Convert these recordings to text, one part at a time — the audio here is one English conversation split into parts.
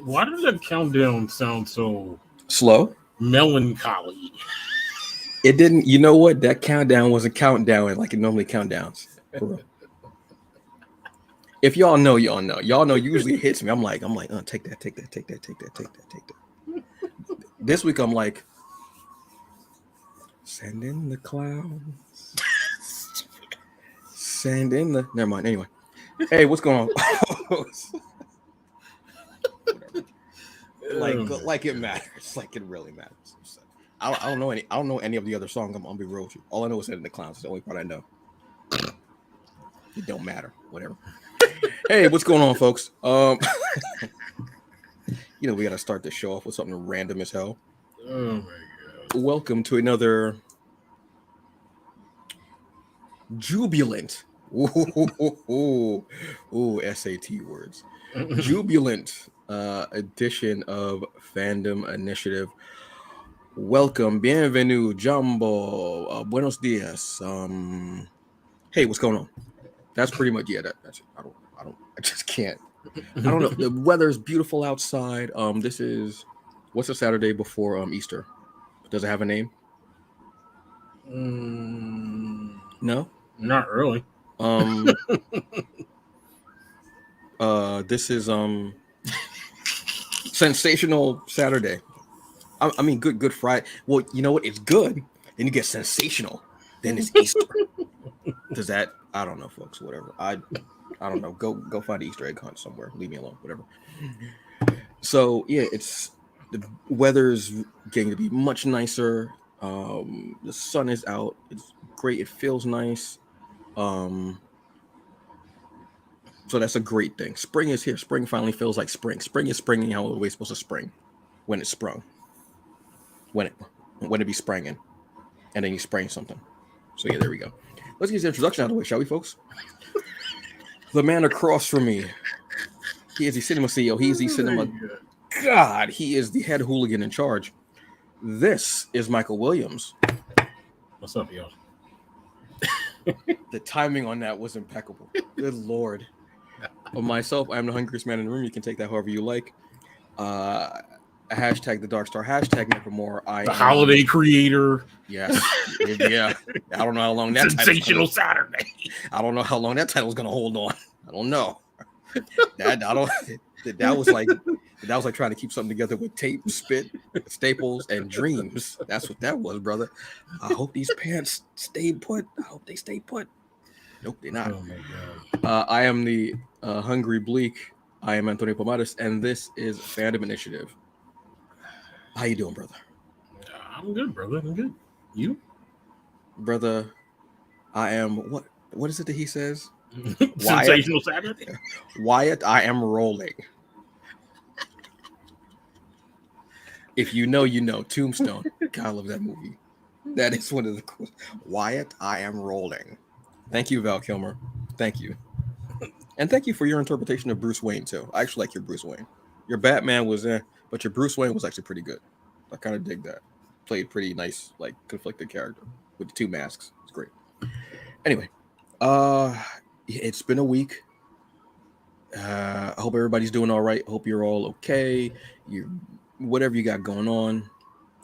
Why did that countdown sound so Slow. melancholy? It didn't. You know what? That countdown wasn't countdown like it normally countdowns. For real. If y'all know, y'all know. Y'all know. Usually it hits me. I'm like, take that, take that, take that, take that, take that, take that. This week I'm like, send in the clowns. Send in the. Never mind. Anyway, hey, what's going on? Like it matters. Like it really matters. I don't know any. I don't know any of the other songs. I'm gonna be real with you. All I know is "Send in the Clowns." It's the only part I know. It don't matter. Whatever. Hey, what's going on, folks? We gotta start the show off with something random as hell. Oh my god! Welcome to another jubilant. Ooh, SAT words. Jubilant edition of Fandom Initiative. Welcome, bienvenue, Jumbo. Buenos dias. Hey, what's going on? That's pretty much that's it. I just can't. I don't know. The weather's beautiful outside. This is what's the Saturday before Easter? Does it have a name? No, not really. This is sensational Saturday. I mean, good Friday. Well, you know what? It's good. Then you get sensational. Then it's Easter. Does that? I don't know, folks. Whatever. I don't know. Go find an Easter egg hunt somewhere. Leave me alone. Whatever. So yeah, the weather's getting to be much nicer. The sun is out. It's great. It feels nice. So that's a great thing. Spring is here. Spring finally feels like spring. Spring is springing how we're supposed to spring when it's sprung. When it be springing, and then you spring something. So yeah, there we go. Let's get his introduction out of the way, shall we, folks? The man across from me, he is the cinema CEO. He is the cinema god. He is the head hooligan in charge. This is Michael Williams. What's up, y'all? The timing on that was impeccable. Good lord. Of myself, I'm the hungriest man in the room. You can take that however you like. Hashtag the Dark Star. Hashtag Nevermore. The holiday creator. Yes. Yeah. I don't know how long that sensational Saturday. I don't know how long that title's gonna hold on. I don't know. That was like trying to keep something together with tape, spit, staples, and dreams. That's what that was, brother. I hope these pants stay put. I hope they stay put. Nope, they're not. Oh my god. I am the Hungry Bleak. I am Antonio Pomares, and this is Fandom Initiative. How you doing, brother? I'm good, brother. I'm good. You? Brother, I am what is it that he says? Sensational Saturday? Wyatt, I am rolling. If you know, you know. Tombstone. God, I love that movie. That is one of the cool. Wyatt, I am rolling. Thank you, Val Kilmer. Thank you. And thank you for your interpretation of Bruce Wayne, too. I actually like your Bruce Wayne. Your Batman was but your Bruce Wayne was actually pretty good. I kind of dig that. Played pretty nice, like, conflicted character with the two masks. It's great. Anyway, it's been a week. I hope everybody's doing all right. Hope you're all okay. Whatever you got going on,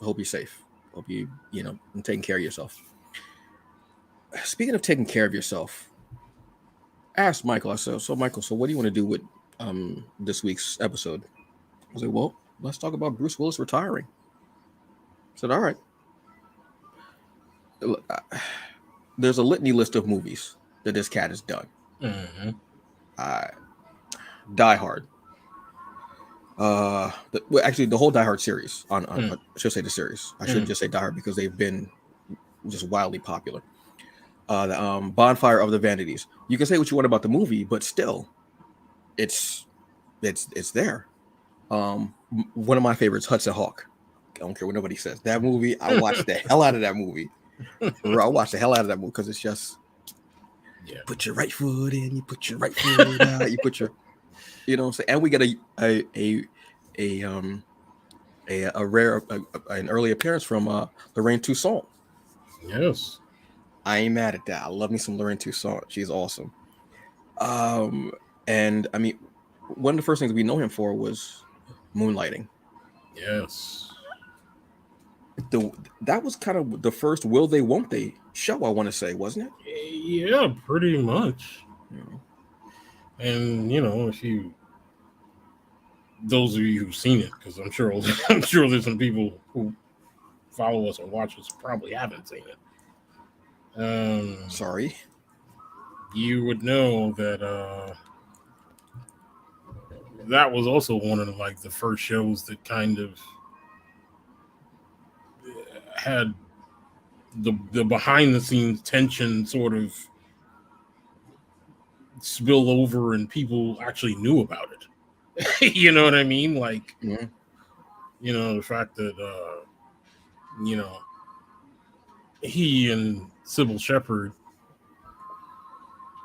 I hope you're safe. Hope and taking care of yourself. Speaking of taking care of yourself, asked Michael. I said, so Michael, what do you want to do with this week's episode? I was like, well, let's talk about Bruce Willis retiring. I said, all right. There's a litany list of movies that this cat has done. Mm-hmm. Die Hard. Actually, the whole Die Hard series. I should say the series. I shouldn't just say Die Hard because they've been just wildly popular. The Bonfire of the Vanities. You can say what you want about the movie, but still, it's there. One of my favorites, Hudson Hawk. I don't care what nobody says. That movie, I watched the hell out of that movie. I watched the hell out of that movie because it's just put your right foot in, you put your right foot out, you put your, what I'm saying. And we get an early appearance from Lorraine Toussaint. Yes, I ain't mad at that. I love me some Lorraine Toussaint. She's awesome. And I mean, one of the first things we know him for was Moonlighting. Yes. That was kind of the first will they won't they show, I want to say, wasn't it? Yeah, pretty much. Yeah. And if those of you who've seen it, because I'm sure there's some people who follow us or watch us who probably haven't seen it. Sorry. You would know that that was also one of the first shows that kind of had the behind the scenes tension sort of spill over and people actually knew about it. You know what I mean? Like, Yeah. The fact that he and Sybil Shepherd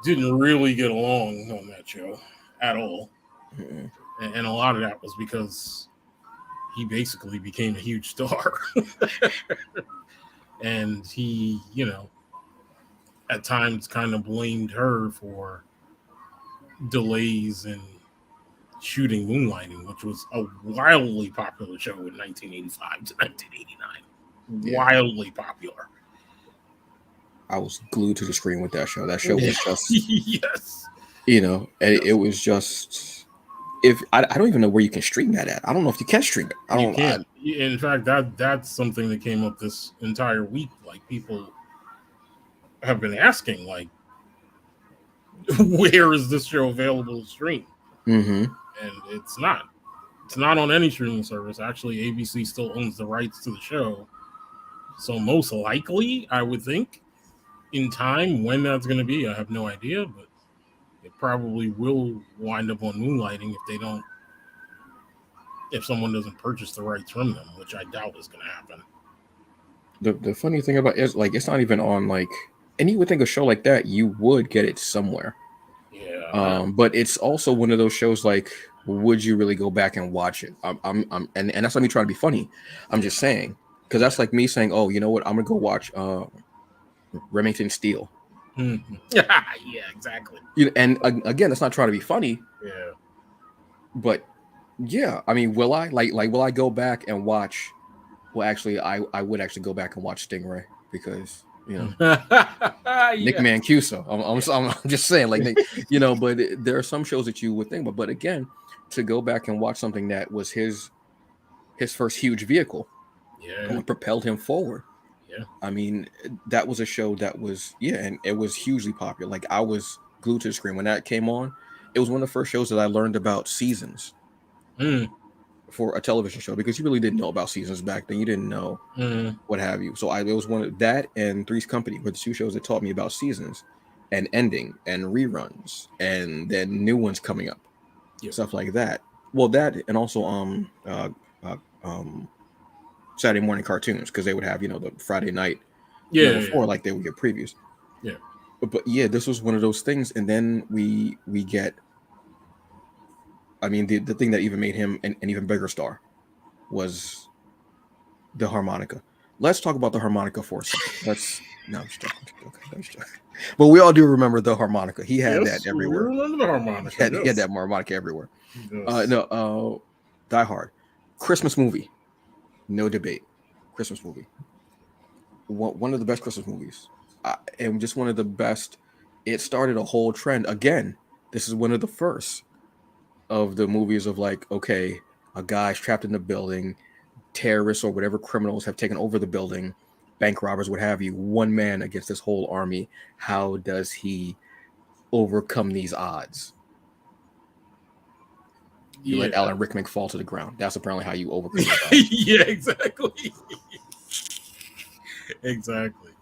didn't really get along on that show at all. Mm-mm. And a lot of that was because he basically became a huge star. And he, at times kind of blamed her for delays in shooting Moonlighting, which was a wildly popular show in 1985 to 1989. Yeah. Wildly popular. I was glued to the screen with that show. That show was just, yes. and it was just, if I don't even know where you can stream that at. I don't know if you can stream it. You can't. In fact, that's something that came up this entire week. Like, people have been asking, like, where is this show available to stream? Mm-hmm. And it's not. It's not on any streaming service. Actually, ABC still owns the rights to the show. So most likely, I would think, in time, when that's going to be, I have no idea, but it probably will wind up on Moonlighting if someone doesn't purchase the rights from them, which I doubt is going to happen. The funny thing about it is, like, it's not even on, like, and you would think a show like that, you would get it somewhere. Yeah. But it's also one of those shows, like, would you really go back and watch it? And that's not me trying to be funny. I'm just saying, because that's like me saying, oh, you know what? I'm gonna go watch Remington Steele. Mm-hmm. Yeah, exactly. And again, that's not trying to be funny. Yeah. But yeah, I mean, will I will I go back and watch? Well, actually, I would actually go back and watch Stingray because Nick Mancuso. I'm just saying, like, but there are some shows that you would think about. But again, to go back and watch something that was his first huge vehicle, and propelled him forward. Yeah, I mean, that was a show that was and it was hugely popular. Like, I was glued to the screen when that came on. It was one of the first shows that I learned about seasons for a television show, because you really didn't know about seasons back then. You didn't know what have you. So it was one of that and Three's Company were the two shows that taught me about seasons and ending and reruns and then new ones coming up, stuff like that. Well, that and also Saturday morning cartoons, because they would have the Friday night before, like, they would get previews. Yeah. But yeah, this was one of those things, and then we get. I mean, the thing that even made him an even bigger star was the harmonica. Let's talk about the harmonica for a second. No, I'm just joking. But we all do remember the harmonica. He had that everywhere. We remember the harmonica. He had that harmonica everywhere. Yes. Die Hard. Christmas movie. No debate. Christmas movie. One of the best Christmas movies. And just one of the best. It started a whole trend. Again, this is one of the first of the movies of, like, okay, a guy's trapped in the building, terrorists or whatever criminals have taken over the building, bank robbers, what have you, one man against this whole army. How does he overcome these odds? You let Alan Rickman fall to the ground. That's apparently how you overcome the odds. Yeah, exactly. Exactly.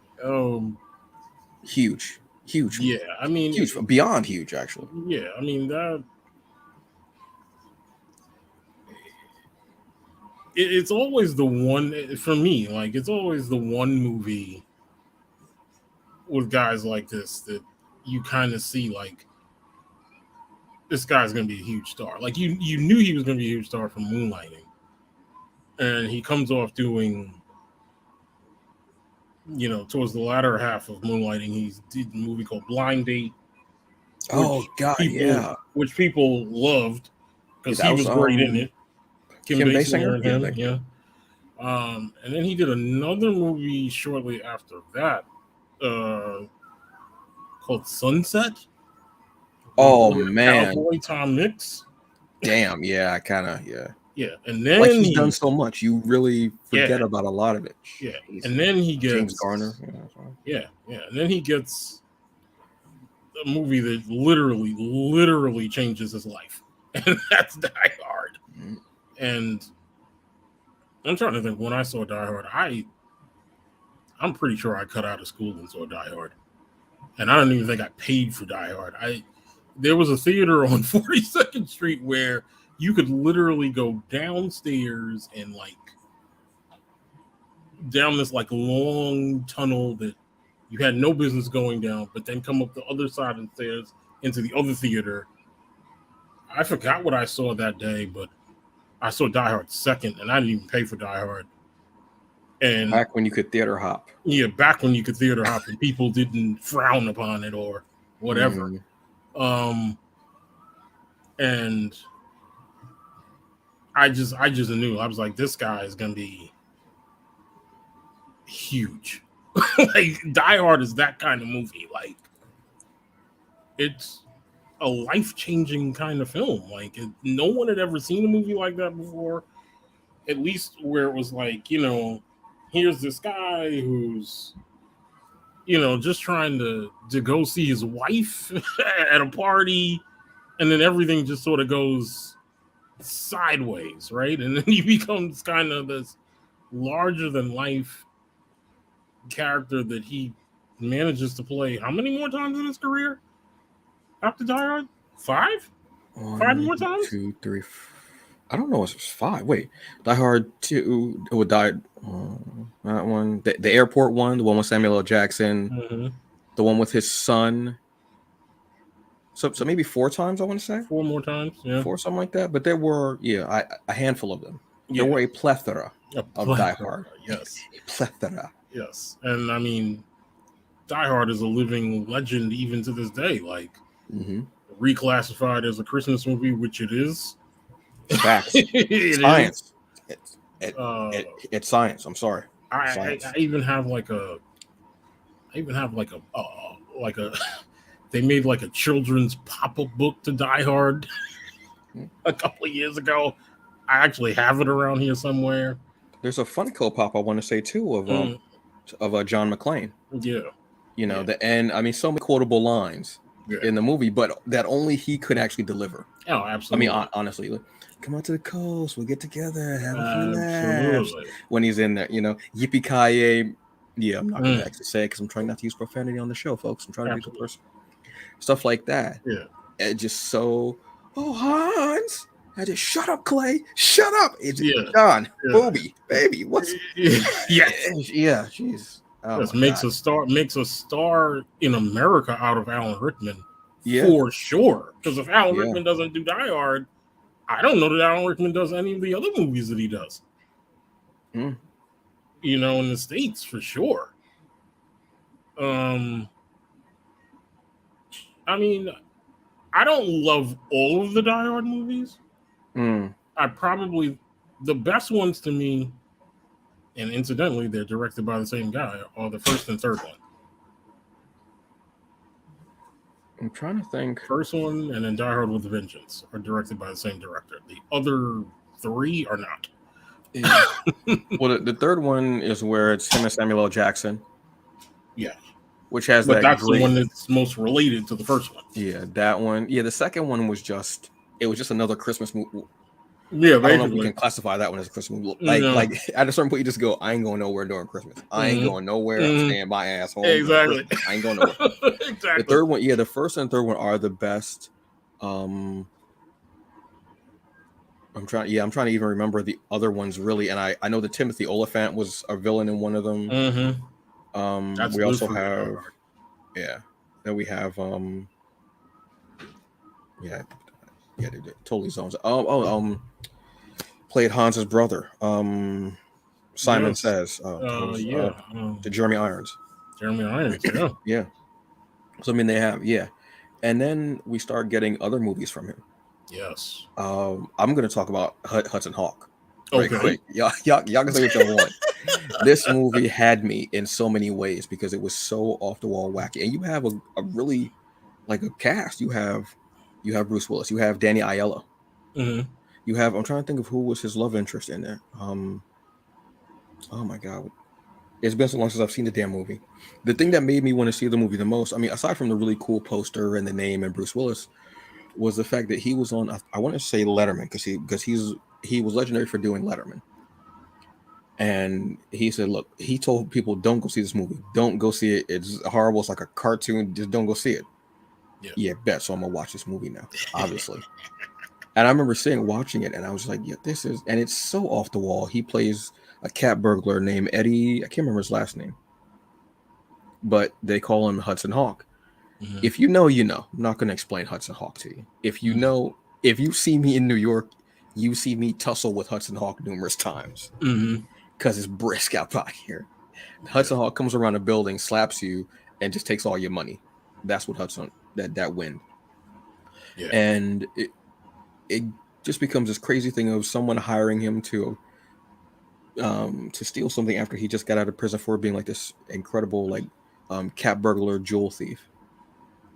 Huge. Yeah, I mean, huge, beyond huge, actually. Yeah, I mean that. It's always the one for me. Like, it's always the one movie with guys like this that you kind of see, like, this guy's gonna be a huge star. Like, you knew he was gonna be a huge star from Moonlighting, and he comes off doing, towards the latter half of Moonlighting, he did a movie called Blind Date. Oh God, which people loved. because that he was great in it. Kim Basinger? and him, yeah. And then he did another movie shortly after that, called Sunset. Oh With man, Cowboy Tom Mix. damn, yeah, yeah. Yeah, and then Like he's done so much, you really forget Yeah. about a lot of it. Yeah, Jeez. and then he gets James Garner. Yeah, and then he gets a movie that literally changes his life, and that's Die Hard. Mhm. And I'm trying to think, when I saw Die Hard, I'm pretty sure I cut out of school and saw Die Hard, and I don't even think I paid for Die Hard. There was a theater on 42nd Street where you could literally go downstairs and like down this like long tunnel that you had no business going down, but then come up the other side of the stairs into the other theater. I forgot what I saw that day, but I saw Die Hard second, and I didn't even pay for Die Hard. And Back when you could theater hop. Yeah, back when you could theater hop and people didn't frown upon it or whatever. And I just knew. I was like, this guy is gonna be huge. Like Die Hard is that kind of movie. Like it's a life-changing kind of film. Like no one had ever seen a movie like that before. At least where it was like, here's this guy who's, just trying to go see his wife at a party, and then everything just sort of goes sideways, right? And then he becomes kind of this larger than life character that he manages to play how many more times in his career after Die Hard? 5? 5 more times? 2, 3, I don't know if it's 5. Wait, Die Hard 2 would die. That one, the airport one, the one with Samuel L. Jackson, the one with his son. So maybe 4 times, I want to say. 4 more times, yeah. 4, something like that. But there were, a handful of them. There were a plethora of Die Hard. Yes. A plethora. Yes. And I mean, Die Hard is a living legend even to this day. Like, reclassified as a Christmas movie, which it is. Facts. Science. It's science. I'm sorry. I even have like a they made like a children's pop-up book to Die Hard a couple of years ago. I actually have it around here somewhere. There's a Funko Pop I want to say too of John McClane. Yeah. The end. I mean, so many quotable lines in the movie, but that only he could actually deliver. Oh, absolutely. I mean, honestly, like, come out to the coast, we'll get together, have a few laughs. When he's in there, yippee-ki-yay. Yeah, I'm not going to actually say it because I'm trying not to use profanity on the show, folks. I'm trying to be a good person. Stuff like that. Yeah. And just so, Hans. I just shut up, Clay. Shut up. It's John. Booby, baby. What's Yeah. Jeez. This makes a star in America out of Alan Rickman. For sure. Because if Alan Rickman doesn't do Die Hard, I don't know that Alan Rickman does any of the other movies that he does. In the States, for sure. I mean, I don't love all of the Die Hard movies. The best ones to me, and incidentally, they're directed by the same guy, are the first and third one. I'm trying to think. First one and then Die Hard with a Vengeance are directed by the same director. The other 3 are not. Well, the third one is where it's him and Samuel L. Jackson. Yeah. Which has that's the one that's most related to the first one. Yeah, that one. Yeah, the second one was just another Christmas movie. Yeah, I don't know if we can classify that one as a Christmas movie. Like at a certain point, you just go, I ain't going nowhere during Christmas. I ain't going nowhere. I'm staying my ass home. Exactly. I ain't going nowhere. Exactly. The third one, the first and third one are the best. I'm trying to even remember the other ones really, and I know that Timothy Oliphant was a villain in one of them. We also have, then we have, they totally zones. Played Hans's brother. Simon Says. To Jeremy Irons. Jeremy Irons, yeah. So I mean, they have, and then we start getting other movies from him. Yes. I'm going to talk about Hudson Hawk right Okay. quick. Y'all can say what y'all want. This movie had me in so many ways because it was so off the wall wacky, and you have a really like a cast. You have Bruce Willis, you have Danny Aiello, Mm-hmm. you have, I'm trying to think of who was his love interest in there. Oh my god, it's been so long since I've seen the damn movie. The thing that made me want to see the movie the most, I mean, aside from the really cool poster and the name and Bruce Willis, was the fact that he was on. I want to say Letterman he was legendary for doing Letterman. And he said, "Look," he told people, "Don't go see this movie. Don't go see it. It's horrible. It's like a cartoon. Just don't go see it." Yeah. Yeah, bet. So I'm gonna watch this movie now, obviously. And I remember watching it, and I was like, "Yeah, this is," and it's so off the wall. He plays a cat burglar named Eddie. I can't remember his last name, but they call him Hudson Hawk. Mm-hmm. If you know, you know. I'm not gonna explain Hudson Hawk to you. If you know, if you see me in New York, you see me tussle with Hudson Hawk numerous times Mm-hmm. because it's brisk out here. Yeah. Hudson Hawk comes around a building, slaps you, and just takes all your money. That's what that wind. Yeah. And it just becomes this crazy thing of someone hiring him to steal something after he just got out of prison for being like this incredible like cat burglar jewel thief.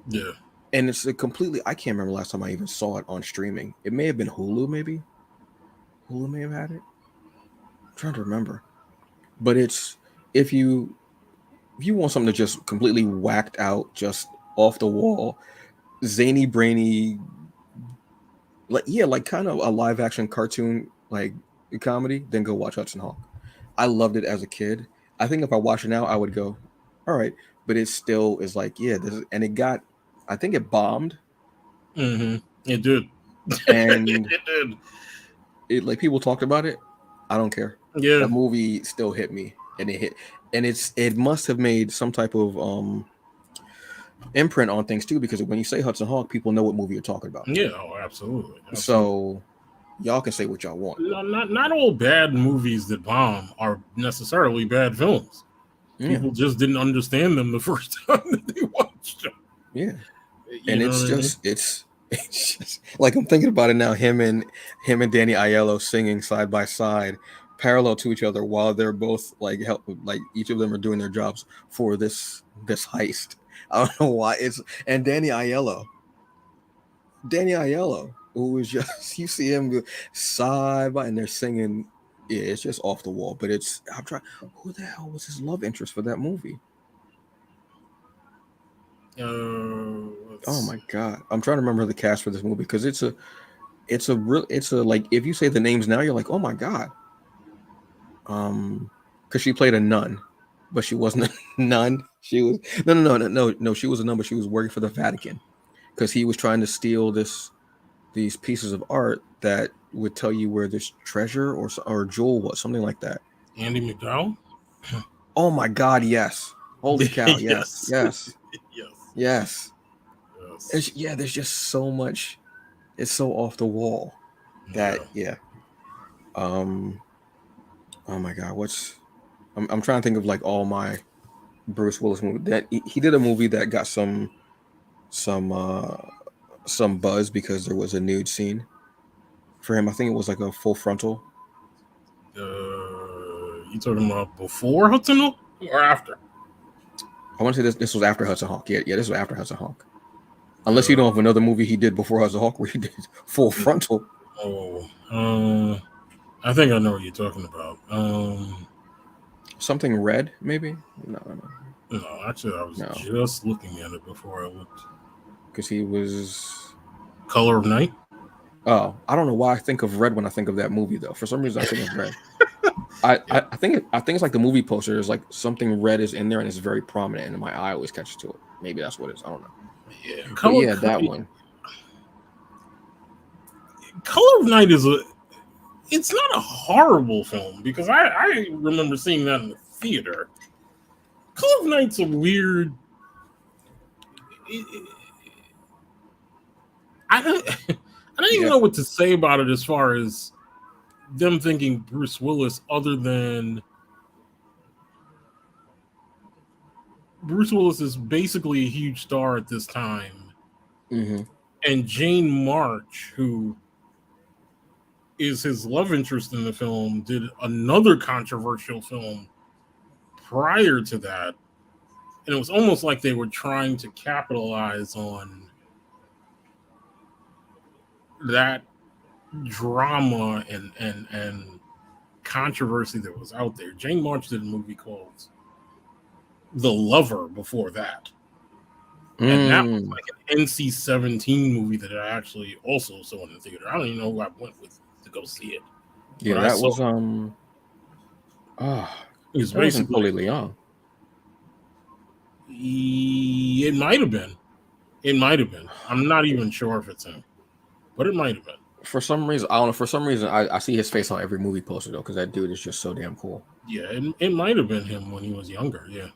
Yeah. And it's a completely, I can't remember last time I even saw it on streaming. It may have been Hulu, maybe. Hulu may have had it. I'm trying to remember. But it's, if you want something to just completely whacked out, just off the wall, zany, brainy, like kind of a live action cartoon like comedy, then go watch Hudson Hawk. I loved it as a kid. I think if I watch it now, I would go, all right, but it still is like, yeah, and it got, I think it bombed, Mm-hmm. It did. and It did. it like people talked about it. I don't care. Yeah. That movie still hit me, and it hit, and it must have made some type of imprint on things too, because when you say Hudson Hawk, people know what movie you're talking about. Yeah. Oh, absolutely. So y'all can say what y'all want. Not all bad movies that bomb are necessarily bad films. Yeah. People just didn't understand them the first time that they watched them. Yeah. You And know it's what I mean? just it's just like I'm thinking about it now. Him and Danny Aiello singing side by side, parallel to each other, while they're both like like each of them are doing their jobs for this heist. I don't know why it's, and Danny Aiello, who is just, you see him side by, and they're singing. Yeah, it's just off the wall. But it's, I'm trying. Who the hell was his love interest for that movie? Oh my god, I'm trying to remember the cast for this movie because it's a like, if you say the names now, you're like, oh my god. Because she played a nun, but she wasn't a nun. She was no. She was a nun, but she was working for the Vatican because he was trying to steal these pieces of art that would tell you where this treasure or jewel was, something like that. Andy McDowell? Oh my god, yes. Holy cow, yes. Yes. Yes. There's just so much. It's so off the wall that oh my god, I'm trying to think of like all my Bruce Willis movie that he did a movie that got some buzz because there was a nude scene for him. I think it was like a full frontal. You talking about before Hudson Hawk or after? I want to say this was after Hudson Hawk. Yeah, this was after Hudson Hawk. Unless you know of another movie he did before Hudson Hawk where he did full frontal. I think I know what you're talking about. Something red, maybe? No. No, actually, I was just looking at it before I looked. Because he was Color of Night. Oh, I don't know why I think of red when I think of that movie though. For some reason, I think of red. I think it's like the movie poster is like something red is in there and it's very prominent, and my eye always catches to it. Maybe that's what it is. I don't know. Yeah, that one. Color of Night it's not a horrible film because I remember seeing that in the theater. Color of Night's a weird. I don't even know what to say about it as far as them thinking Bruce Willis, other than Bruce Willis is basically a huge star at this time. Mm-hmm. And Jane March, who is his love interest in the film, did another controversial film prior to that. And it was almost like they were trying to capitalize on that drama and controversy that was out there. Jane March did a movie called The Lover before that. And that was like an NC-17 movie that I actually also saw in the theater. I don't even know who I went with to go see it. Yeah, but that was it was that wasn't basically Polly Leon. It might have been. It might have been. I'm not even sure if it's him, but it might have been. For some reason, I don't know. For some reason, I see his face on every movie poster though, because that dude is just so damn cool. Yeah, it might have been him when he was younger. Yeah.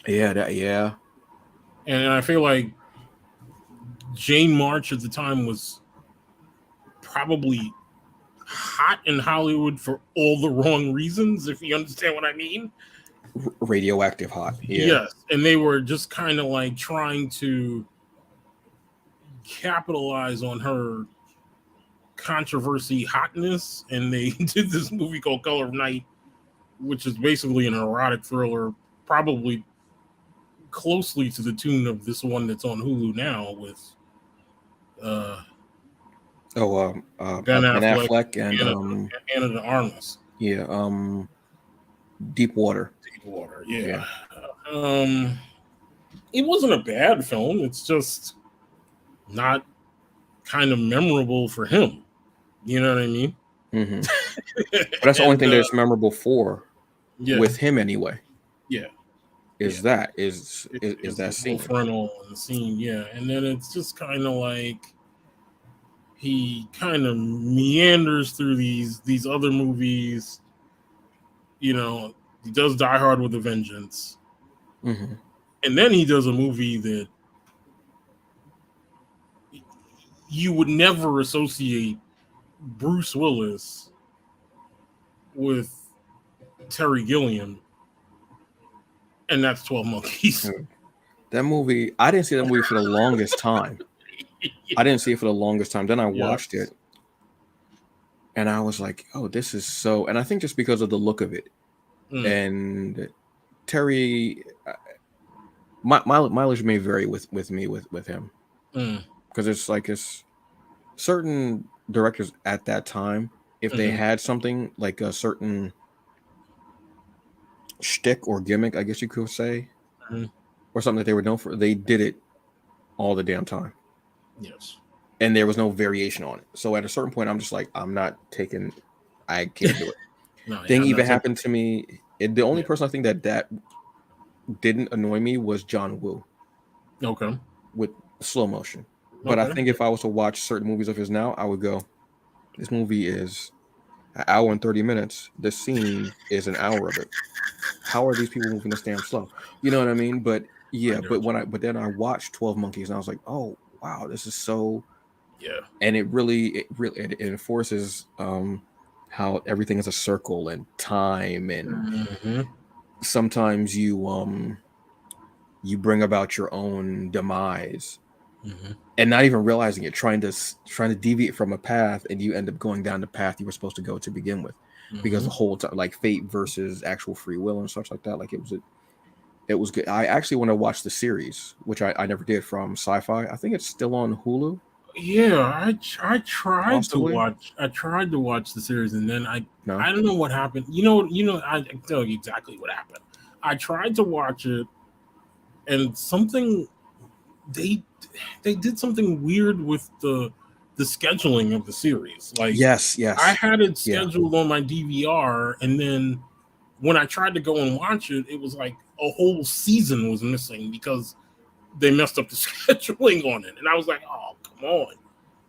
Yeah. And I feel like Jane March at the time was probably hot in Hollywood for all the wrong reasons, if you understand what I mean. Radioactive hot. Yeah. Yes. And they were just kind of like trying to capitalize on her controversy hotness. And they did this movie called Color of Night, which is basically an erotic thriller, probably closely to the tune of this one that's on Hulu now with Ben Affleck and Anna de Armas. Yeah, Deep Water. Yeah. It wasn't a bad film. It's just not kind of memorable for him. You know what I mean? Mm-hmm. But that's the only thing that's memorable for with him anyway. Yeah. Is that scene. Frontal and the scene, yeah. And then it's just kind of like he kind of meanders through these other movies. You know, he does Die Hard with a Vengeance. Mm-hmm. And then he does a movie that you would never associate Bruce Willis with Terry Gilliam. And that's 12 Monkeys. That movie, I didn't see that movie for the longest time. I didn't see it for the longest time. Then I watched it. And I was like, oh, this is so... And I think just because of the look of it. And Terry... mileage may vary with me with him. Because it's certain directors at that time, if they had something like a certain shtick or gimmick, I guess you could say, or something that they were known for, they did it all the damn time. Yes. And there was no variation on it. So at a certain point, I'm just like, I can't do it. Thing even happened to me. The only person I think that didn't annoy me was John Woo. Okay. With slow motion. But I think if I was to watch certain movies of his now, I would go, this movie is an hour and 30 minutes. This scene is an hour of it. How are these people moving this damn slow? You know what I mean? But yeah, but then I watched 12 Monkeys and I was like, oh wow, this is so And it enforces how everything is a circle and time, and sometimes you bring about your own demise. And not even realizing it, trying to deviate from a path, and you end up going down the path you were supposed to go to begin with, because the whole time, like fate versus actual free will and such like that, like it was good. I actually want to watch the series, which I never did, from Sci-Fi. I think it's still on Hulu. Yeah, I tried to watch. I tried to watch the series, and then I don't know what happened. You know, I can tell you exactly what happened. I tried to watch it, and something they did something weird with the scheduling of the series. Like, yes, I had it scheduled on my DVR, and then when I tried to go and watch it, it was like a whole season was missing because they messed up the scheduling on it, and I was like, oh, come on.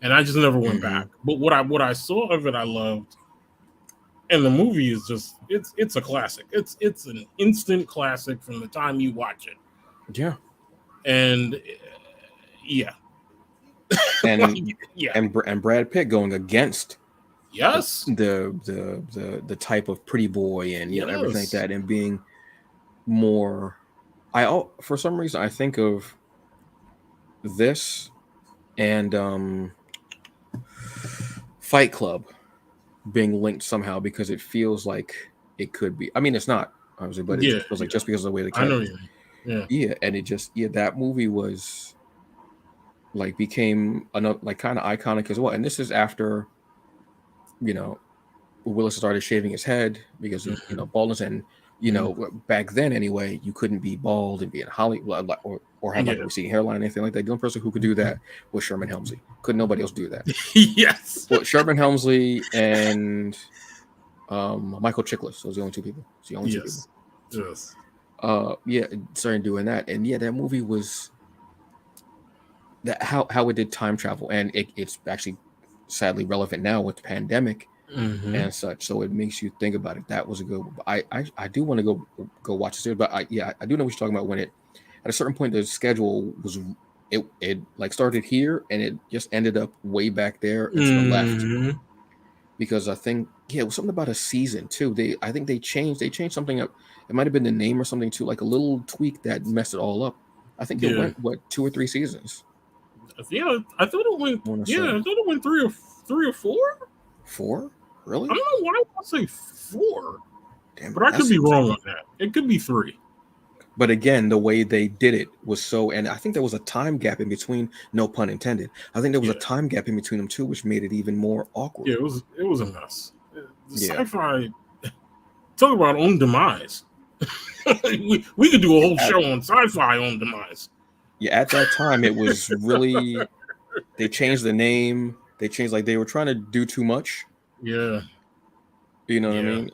And I just never went back. But what I saw of it, I loved. And the movie is just it's a classic. It's an instant classic from the time you watch it. Yeah. And and Brad Pitt going against the type of pretty boy and everything like that, and being more. For some reason I think of this and Fight Club being linked somehow because it feels like it could be. I mean, it's not obviously, but it Yeah, just feels like just because of the way the I know characters. you mean. Yeah, and it just that movie was like became another like kind of iconic as well. And this is after you know Willis started shaving his head because of baldness, and back then anyway, you couldn't be bald and be in Hollywood or have like a receding hairline or anything like that. The only person who could do that was Sherman Hemsley. Couldn't nobody else do that? Yes. Well, Sherman Hemsley and Michael Chiklis. Those are the only two people. It's the only two people. Yes. Started doing that, and that movie was that how it did time travel, and it's actually sadly relevant now with the pandemic and such. So it makes you think about it. That was a good one. I do want to go watch the series, but I do know what you're talking about. When it at a certain point the schedule was it like started here and it just ended up way back there and to the left. Because I think it was something about a season too. I think they changed something up. It might have been the name or something too, like a little tweak that messed it all up. I think it went 2 or 3 seasons. Yeah, I thought it went. I thought it went 3 or 4. 4? Really? I don't know why I want to say 4. Damn, but I could be wrong on that. It could be 3. But again, the way they did it was so, and I think there was a time gap in between. No pun intended. I think there was a time gap in between them too, which made it even more awkward. Yeah, it was a mess. The sci-fi. Talk about own demise. we could do a whole show on sci-fi own demise. Yeah, at that time it was really. They changed the name. They changed like they were trying to do too much. Yeah. You know what I mean?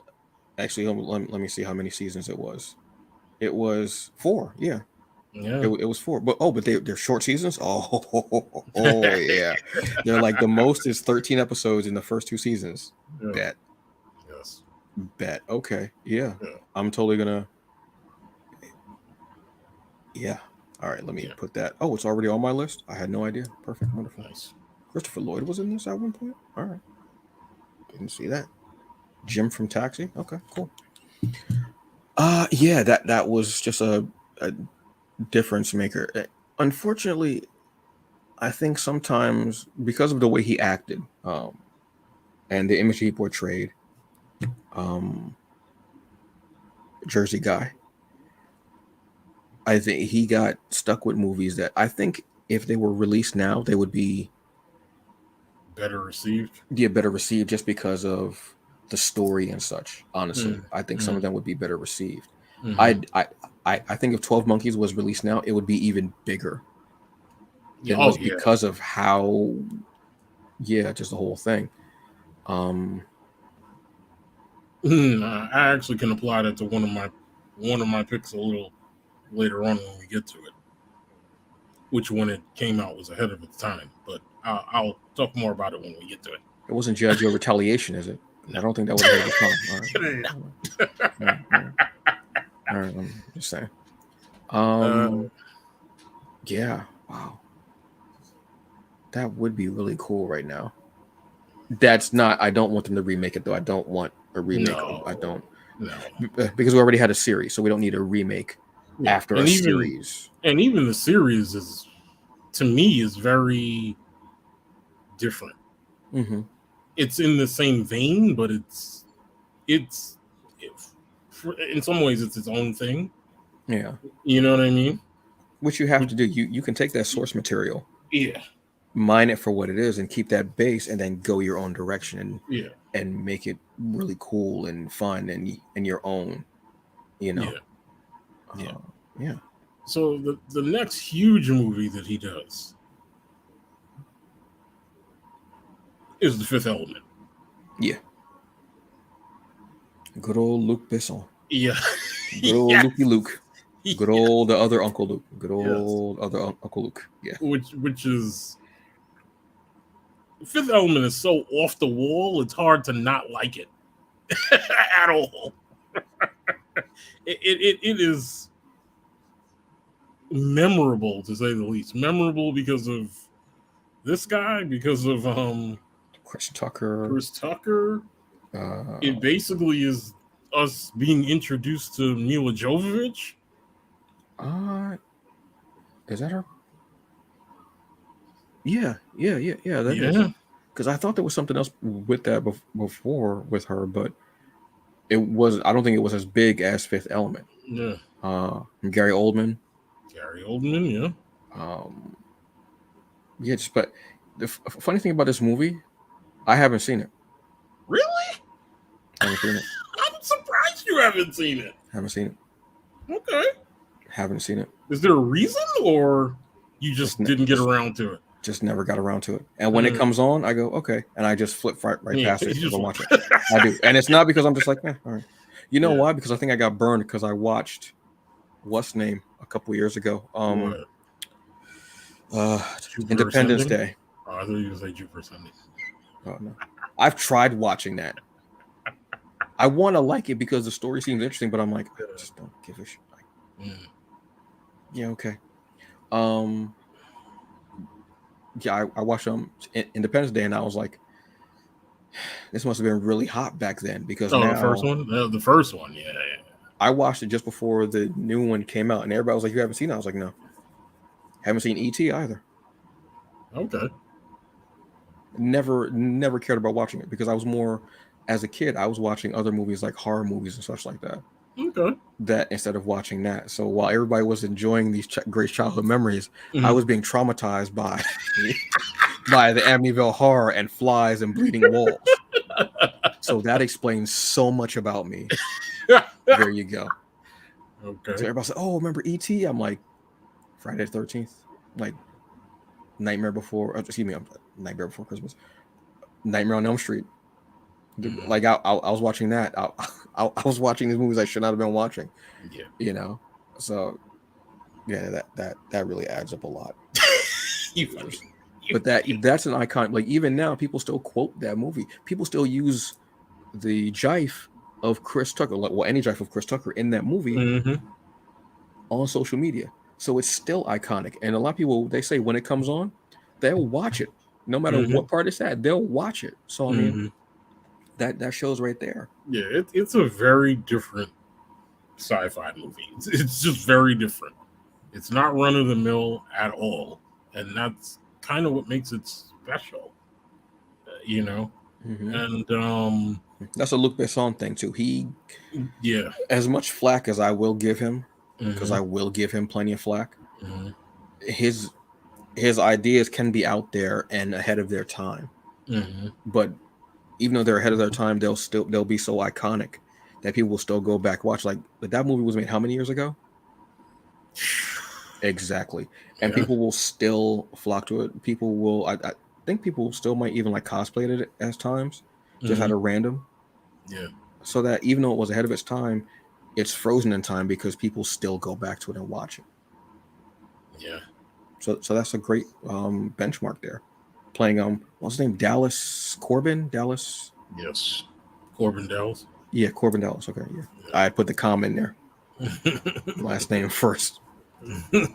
Actually, let me see how many seasons it was. It was 4. Yeah. It was 4. But they're short seasons. Oh yeah. They're like the most is 13 episodes in the first 2 seasons. Yeah. Bet. Yes. Bet. Okay. Yeah. I'm totally gonna. Yeah. All right. Let me put that. Oh, it's already on my list. I had no idea. Perfect. Wonderful. Nice. Christopher Lloyd was in this at one point. All right. Didn't see that. Jim from Taxi. Okay. Cool. That was just a difference maker. Unfortunately, I think sometimes because of the way he acted, and the image he portrayed, Jersey guy, I think he got stuck with movies that I think if they were released now, they would be better received. Yeah, better received just because of the story and such. Honestly, I think some of them would be better received. I think if 12 Monkeys was released now, it would be even bigger. Because of how, just the whole thing. I actually can apply that to one of my picks a little later on when we get to it, which when it came out was ahead of its time. But I'll talk more about it when we get to it. It wasn't Judge or Retaliation, is it? No. I don't think that would have been the time. All right. All right, I'm just saying. Yeah, wow. That would be really cool right now. That's not. I don't want them to remake it though. I don't want a remake. No, I don't. No, because we already had a series, so we don't need a remake after a series. And even the series is, to me, is very different. Mm-hmm. It's in the same vein, but it's in some ways it's its own thing. Yeah, you know what I mean. What you have to do, you can take that source material, mine it for what it is, and keep that base, and then go your own direction, and make it really cool and fun and your own, Yeah. So the next huge movie that he does is The Fifth Element. Yeah. Good old Luc Besson. Yeah. Good old Luke. Good old the other Uncle Luke. Good old other Uncle Luke. Yeah. Which is, Fifth Element is so off the wall, it's hard to not like it at all. It is memorable, to say the least. Memorable because of this guy, because of Chris Tucker. It basically is us being introduced to Mila Jovovich. Is that her? Yeah. That is Yeah. because I thought there was something else with that before with her, but it was. I don't think it was as big as Fifth Element. Yeah. Gary Oldman. Gary Oldman, yeah. Um, yeah, just but the funny thing about this movie, I haven't seen it. Really? Haven't seen it. I'm surprised you haven't seen it. Haven't seen it. Okay. Haven't seen it. Is there a reason, or you just didn't get around to it? Just never got around to it. And when it comes on, I go, okay. And I just flip right past it because I watch it. I do. And it's not because I'm just like, all right. You know why? Because I think I got burned because I watched what's name a couple years ago. Independence Day. Oh, I thought you were going to say Jupiter Sunday. Oh, no. I've tried watching that. I want to like it because the story seems interesting, but I'm like, I just don't give a shit. Yeah, okay. Yeah, I watched Independence Day, and I was like, this must have been really hot back then because now, the first one, yeah. I watched it just before the new one came out, and everybody was like, "You haven't seen it?" I was like, "No, haven't seen E.T. either." Okay. Never cared about watching it because I was more, as a kid, I was watching other movies like horror movies and such like that. Okay. That instead of watching that, so while everybody was enjoying these great childhood memories, I was being traumatized by the Amityville horror and flies and bleeding walls. So that explains so much about me. There you go. Okay. So everybody said, "Oh, remember E.T.?" I'm like, Friday the 13th, like Nightmare Before Christmas, Nightmare on Elm Street. Like I was watching that. I was watching these movies I should not have been watching. Yeah. You know, so yeah, that really adds up a lot. But that's an icon. Like even now, people still quote that movie. People still use the jive of Chris Tucker, any jive of Chris Tucker in that movie on social media. So it's still iconic. And a lot of people, they say when it comes on, they'll watch it. No matter what part it's at, they'll watch it. So I mean, that shows right there. Yeah, it's a very different sci-fi movie. It's just very different. It's not run of the mill at all, and that's kind of what makes it special. And that's a Luc Besson thing too. He, yeah, as much flack as I will give him, because I will give him plenty of flack. His ideas can be out there and ahead of their time, but even though they're ahead of their time, they'll be so iconic that people will still go back watch. Like that movie was made how many years ago? Exactly, and people will still flock to it. People will. I think people still might even like cosplay it at times, just at a random. Yeah. So that even though it was ahead of its time, it's frozen in time because people still go back to it and watch it. Yeah. So that's a great benchmark there. Playing what's his name? Dallas Corbin? Dallas? Yes. Corbin Dallas. Yeah, Corbin Dallas. Okay, yeah. I put the comma in there. Last name first. Yeah.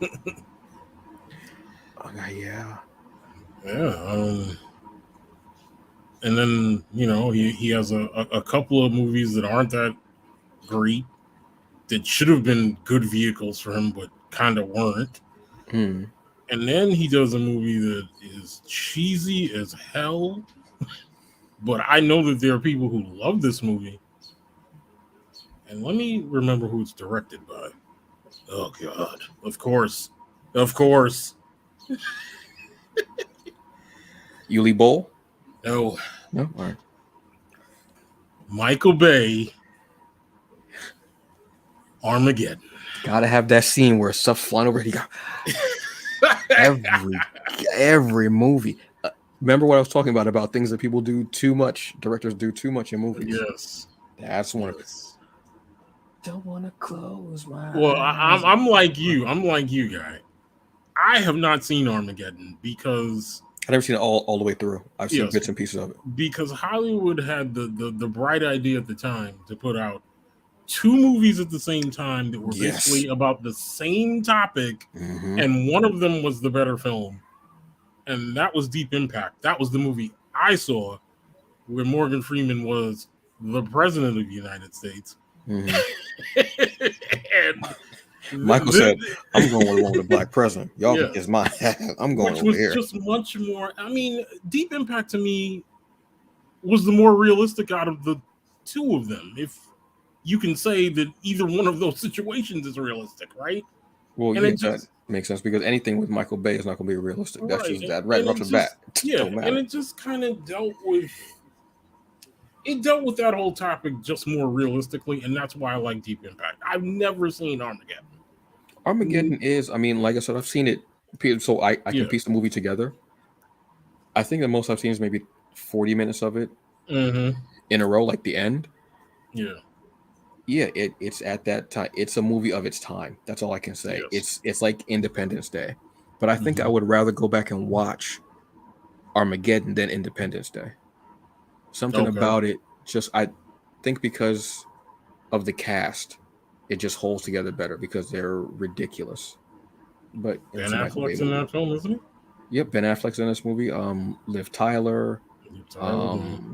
Yeah. And then, he has a couple of movies that aren't that great, that should have been good vehicles for him, but kind of weren't. And then he does a movie that is cheesy as hell, but I know that there are people who love this movie. And let me remember who it's directed by. Oh, God. Of course. Yuli Bowl? No. All right. Michael Bay. Armageddon. Gotta have that scene where stuff's flying over. He got every movie. Remember what I was talking about things that people do too much. Directors do too much in movies. Yes. That's one of it. Don't want to close my Well, eyes. I'm like you. I'm like you, guy. I have not seen Armageddon because I've never seen it all the way through. I've seen bits and pieces of it. Because Hollywood had the bright idea at the time to put out two movies at the same time that were basically about the same topic, and one of them was the better film, and that was Deep Impact. That was the movie I saw where Morgan Freeman was the president of the United States. And Michael said, "I'm going with the one with the black president. Y'all Yeah. can kiss my ass. I'm going Which over was here." just much more. I mean, Deep Impact to me was the more realistic out of the two of them. If you can say that either one of those situations is realistic, right? Well, And yeah, it that just makes sense because anything with Michael Bay is not going to be realistic. That's right, just that right and off it the bat. just yeah, Don't and matter. it just kind of dealt with that whole topic just more realistically, and that's why I like Deep Impact. I've never seen Armageddon. Armageddon is, I mean, like I said, I've seen it, so I can piece the movie together. I think the most I've seen is maybe 40 minutes of it in a row, like the end. Yeah. Yeah, it's at that time. It's a movie of its time. That's all I can say. Yes. It's like Independence Day. But I think I would rather go back and watch Armageddon than Independence Day. Something about it, just I think because of the cast, it just holds together better because they're ridiculous. But Ben Affleck's in that film, isn't he? Yep, Ben Affleck's in this movie. Liv Tyler. Little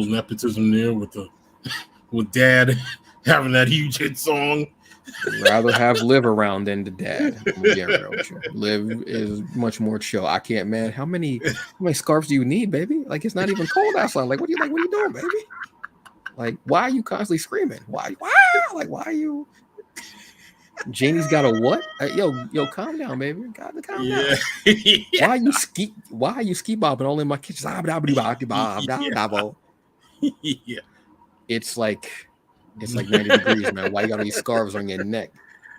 nepotism there with Dad having that huge hit song. Rather have Liv around than the dad. I'm gonna get real with you. Liv is much more chill. I can't, man. How many scarves do you need, baby? Like it's not even cold outside. Like what are you doing, baby? Like why are you constantly screaming? Why? Like why are you? Janie's got a what? Yo, calm down, baby. Got to calm down. Why are you ski bobbing all in my kitchen? Yeah. It's like 90 degrees, man. Why you got all these scarves on your neck?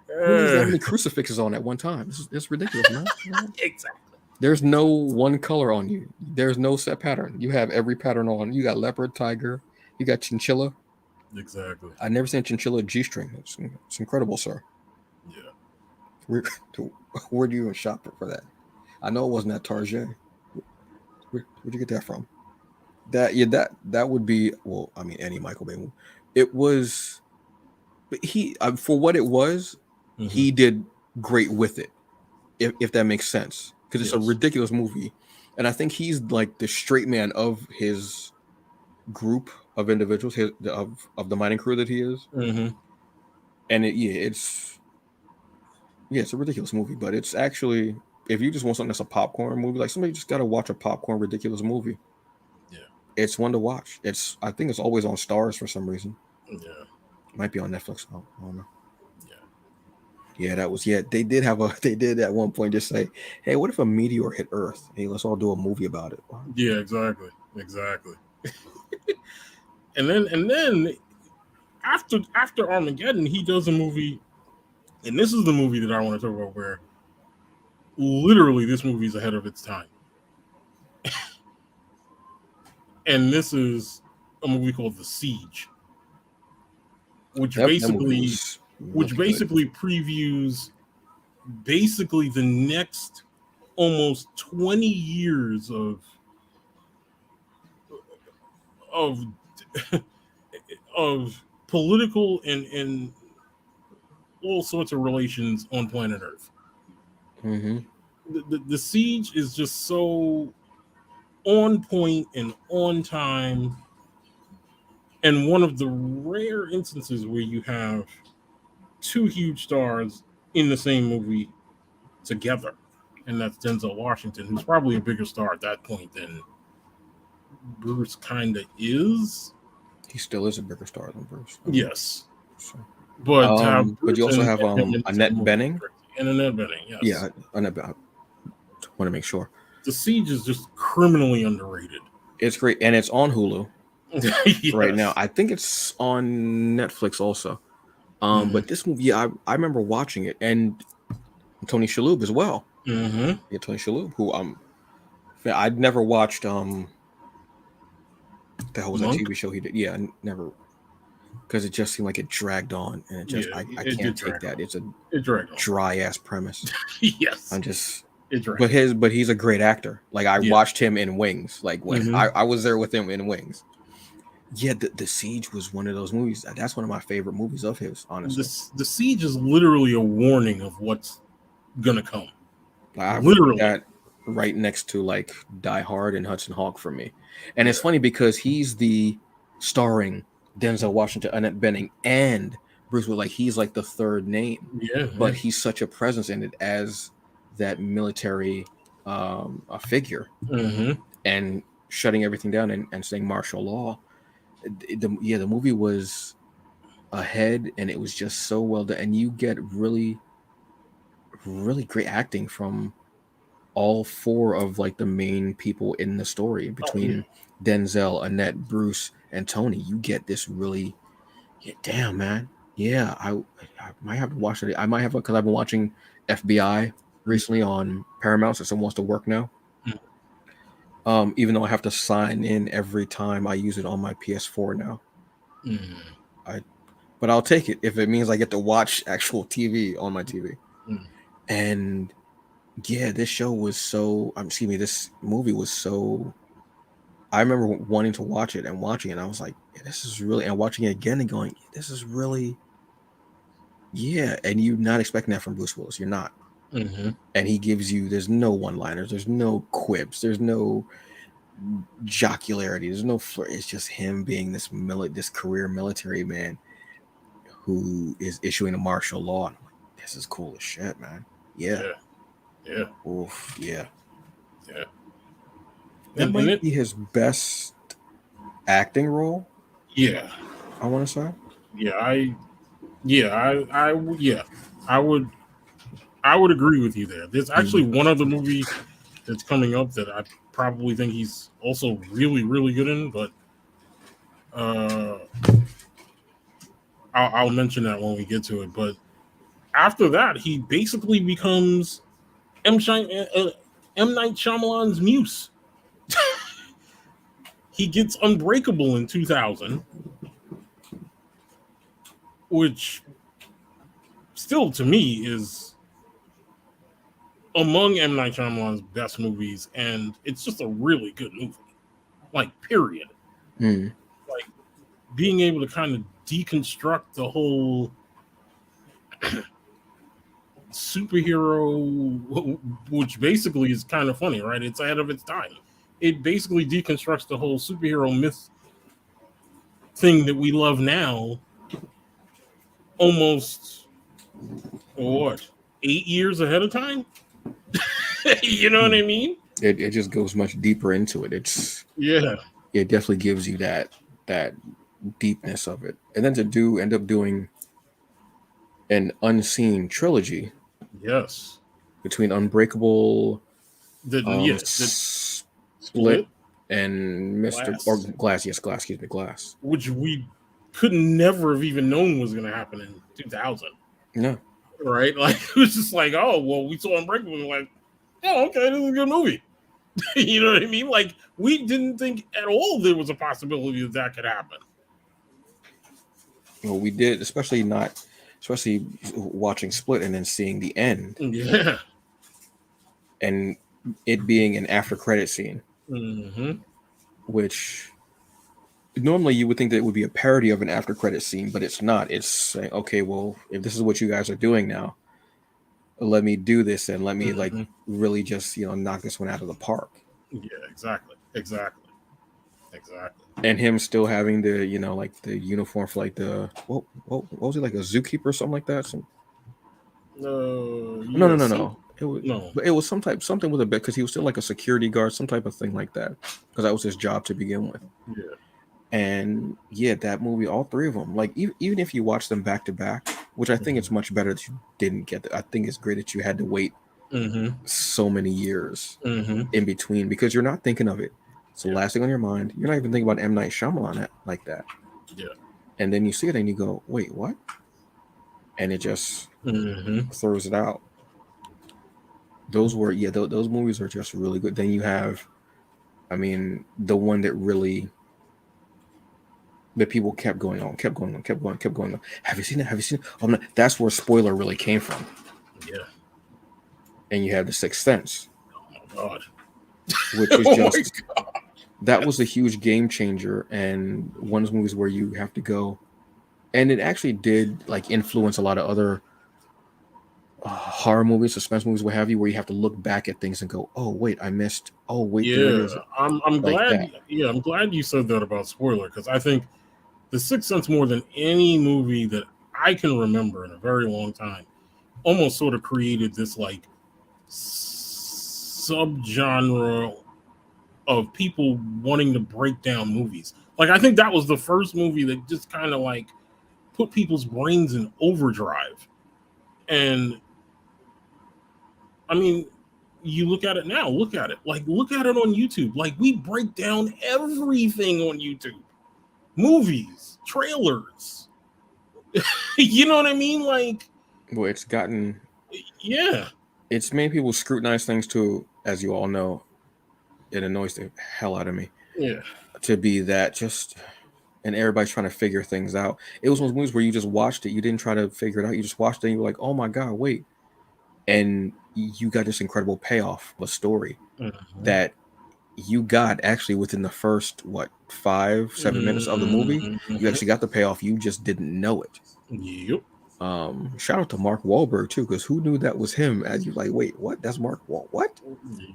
Who needs that many crucifixes on at one time? It's ridiculous, man. Exactly. There's no one color on you. There's no set pattern. You have every pattern on. You got leopard, tiger. You got chinchilla. Exactly. I never seen chinchilla G-string. It's incredible, sir. Yeah. Where do you even shop for that? I know it wasn't at Target. Where'd you get that from? That would be, well, I mean, any Michael Bay movie. It was, but he for what it was, he did great with it. If that makes sense, because it's a ridiculous movie, and I think he's like the straight man of his group of individuals, of the mining crew that he is. And it's a ridiculous movie, but it's actually, if you just want something that's a popcorn movie, like somebody just got to watch a popcorn ridiculous movie. Yeah, it's one to watch. I think it's always on Stars for some reason. Yeah, might be on Netflix. I don't know. Yeah, they did at one point just say, hey, what if a meteor hit Earth? Hey, let's all do a movie about it. Wow. Yeah, exactly. and then after Armageddon, he does a movie, and this is the movie that I want to talk about, where literally this movie is ahead of its time. And this is a movie called The Siege, which basically previews basically the next almost 20 years of political and all sorts of relations on planet Earth. The Siege is just so on point and on time, and one of the rare instances where you have two huge stars in the same movie together, and that's Denzel Washington, who's probably a bigger star at that point than Bruce kind of is. He still is a bigger star than Bruce. Yes. So. But you also have Annette Bening. And Annette Bening, yes. Yeah, Annette, I want to make sure. The Siege is just criminally underrated. It's great, and it's on Hulu right now. I think it's on Netflix also. But this movie, I remember watching it, and Tony Shalhoub as well. Yeah, Tony Shalhoub, who I'd never watched. The hell was that TV show he did? Yeah, never, because it just seemed like it dragged on, and it just I can't take that. It's a dry ass premise. Yes, I'm just. But he's a great actor. Like I watched him in Wings. Like when I was there with him in Wings. Yeah, the Siege was one of those movies. That's one of my favorite movies of his, honestly. The Siege is literally a warning of what's gonna come. I literally that right next to like Die Hard and Hudson Hawk for me. And it's funny because he's the starring Denzel Washington, Annette Bening, and Bruce Willis, like he's like the third name, Yeah, but he's such a presence in it as that military a figure and shutting everything down and saying martial law. The movie was ahead and it was just so well done, and you get really really great acting from all four of like the main people in the story between Denzel, Annette, Bruce, and Tony. You get this really, damn man, I might have to watch it. I might have, because I've been watching FBI recently on Paramount, so someone wants to work now. Even though I have to sign in every time I use it on my PS4 now. But I'll take it if it means I get to watch actual TV on my TV. And yeah, this show was so, this movie was so, I remember wanting to watch it and watching it. And I was like, this is really, and watching it again and going, this is really, and you're not expecting that from Bruce Willis. You're not. And he gives you, there's no one-liners, there's no quips, there's no jocularity, there's no flirt. It's just him being this career military man who is issuing a martial law. And I'm like, this is cool as shit, man. Yeah. Oof, yeah. That might be his best acting role. Yeah, I want to say. I would agree with you there. There's actually one other movie that's coming up that I probably think he's also really, really good in, but I'll mention that when we get to it. But after that, he basically becomes M. Night Shyamalan's muse. He gets Unbreakable in 2000, which still to me is among M. Night Shyamalan's best movies, and it's just a really good movie. Like, period. Like, being able to kind of deconstruct the whole superhero, which basically is kind of funny, right? It's ahead of its time. It basically deconstructs the whole superhero myth thing that we love now almost, 8 years ahead of time? You know what I mean? It just goes much deeper into it. It definitely gives you that deepness of it. And then to end up doing an unseen trilogy. Yes. Between Unbreakable, Split, and Glass. Which we could never have even known was going to happen in 2000. No. Right? Like, it was just like, oh, well, we saw Unbreakable and we're like, oh, okay, this is a good movie. You know what I mean? Like, we didn't think at all there was a possibility that could happen. Well, we did, especially watching Split and then seeing the end. Yeah. And it being an after credit scene. Which normally you would think that it would be a parody of an after credit scene, but it's not. It's saying, okay, well, if this is what you guys are doing now, let me do this and let me like really just knock this one out of the park. Yeah, exactly. And him still having the like the uniform for like the what was he, like a zookeeper or something like that? No. It was something with a bit, because he was still like a security guard, some type of thing like that, because that was his job to begin with. Yeah. And that movie, all three of them, like even if you watch them back to back, which I think it's much better that you didn't get that. I think it's great that you had to wait so many years in between, because you're not thinking of it. It's the last thing on your mind. You're not even thinking about M. Night Shyamalan like that. Yeah. And then you see it and you go, wait, what? And it just throws it out. Those movies are just really good. Then you have, the one that really, that people kept going on. Have you seen it? Oh, no, that's where Spoiler really came from. Yeah. And you have The Sixth Sense. Oh my God. Which is just, that was a huge game changer, and one of those movies where you have to go, and it actually did like influence a lot of other horror movies, suspense movies, what have you, where you have to look back at things and go, oh wait, I missed. Oh wait, yeah. I'm glad. That. Yeah, I'm glad you said that about Spoiler, because I think The Sixth Sense, more than any movie that I can remember in a very long time, almost sort of created this like subgenre of people wanting to break down movies. Like I think that was the first movie that just kind of like put people's brains in overdrive. And I mean, you look at it now, look at it on YouTube. Like we break down everything on YouTube. Movies, trailers. You know what I mean? Like, well, it's gotten, yeah. it's made people scrutinize things too, as you all know. It annoys the hell out of me. Yeah. To be that just, and everybody's trying to figure things out. It was one of those movies where you just watched it, you didn't try to figure it out, you just watched it and you were like, oh my god, wait. And you got this incredible payoff of a story that you got actually within the first 5-7 minutes of the movie. You actually got the payoff, you just didn't know it. Yep. Shout out to Mark Wahlberg too, because who knew that was him? As you like, wait, what? That's Mark Wahlberg? What?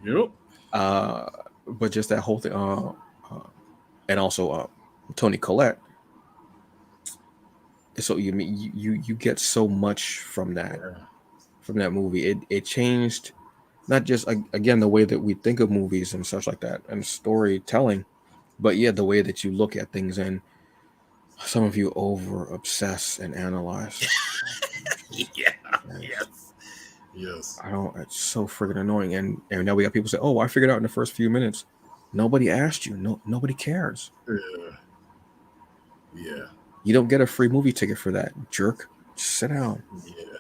Yep. But just that whole thing, and also Toni Collette. So you get so much from that movie. It changed not just again the way that we think of movies and such like that and storytelling, but yeah, the way that you look at things. And some of you over obsess and analyze. Yeah. Yes. I don't. It's so friggin' annoying. And now we got people say, "Oh, I figured out in the first few minutes." Nobody asked you. Nobody cares. Yeah. You don't get a free movie ticket for that, jerk. Just sit down. Yeah.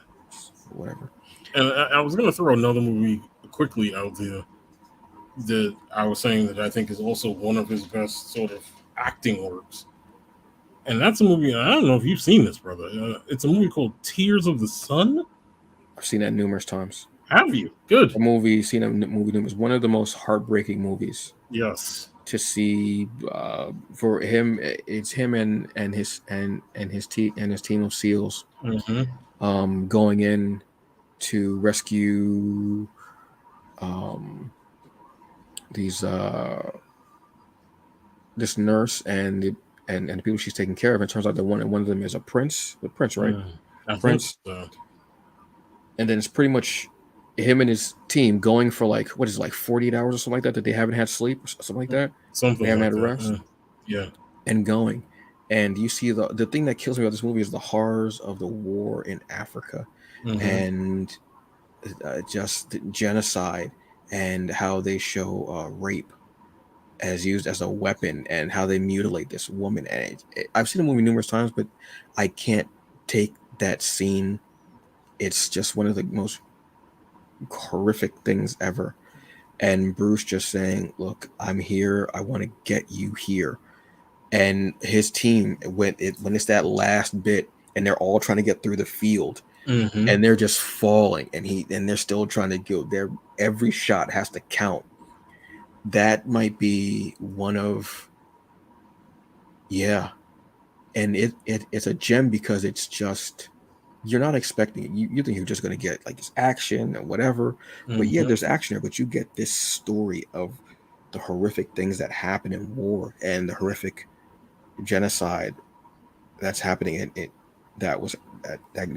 Whatever. And I was going to throw another movie quickly out there that I was saying that I think is also one of his best sort of acting works. And that's a movie, I don't know if you've seen this, brother. It's a movie called Tears of the Sun. I've seen that numerous times. Have you? Good. Seen a movie numerous. One of the most heartbreaking movies. Yes. To see for him, it's him and his team of SEALs going in to rescue this nurse and the people she's taking care of. It turns out that one of them is the prince, right? Prince. And then it's pretty much him and his team going for like 48 hours or something like that they haven't had sleep or something like that. They haven't had a rest. Yeah. And going. And you see the thing that kills me about this movie is the horrors of the war in Africa and just genocide and how they show rape as used as a weapon and how they mutilate this woman. And I've seen the movie numerous times, but I can't take that scene. It's just one of the most horrific things ever. And Bruce just saying, look, I'm here. I want to get you here. And his team, when it's that last bit and they're all trying to get through the field and they're just falling and they're still trying to go there. Every shot has to count. That might be one of, and it's a gem because it's just, you're not expecting it. You think you're just going to get like this action and whatever, but there's action there, but you get this story of the horrific things that happen in war and the horrific genocide that's happening that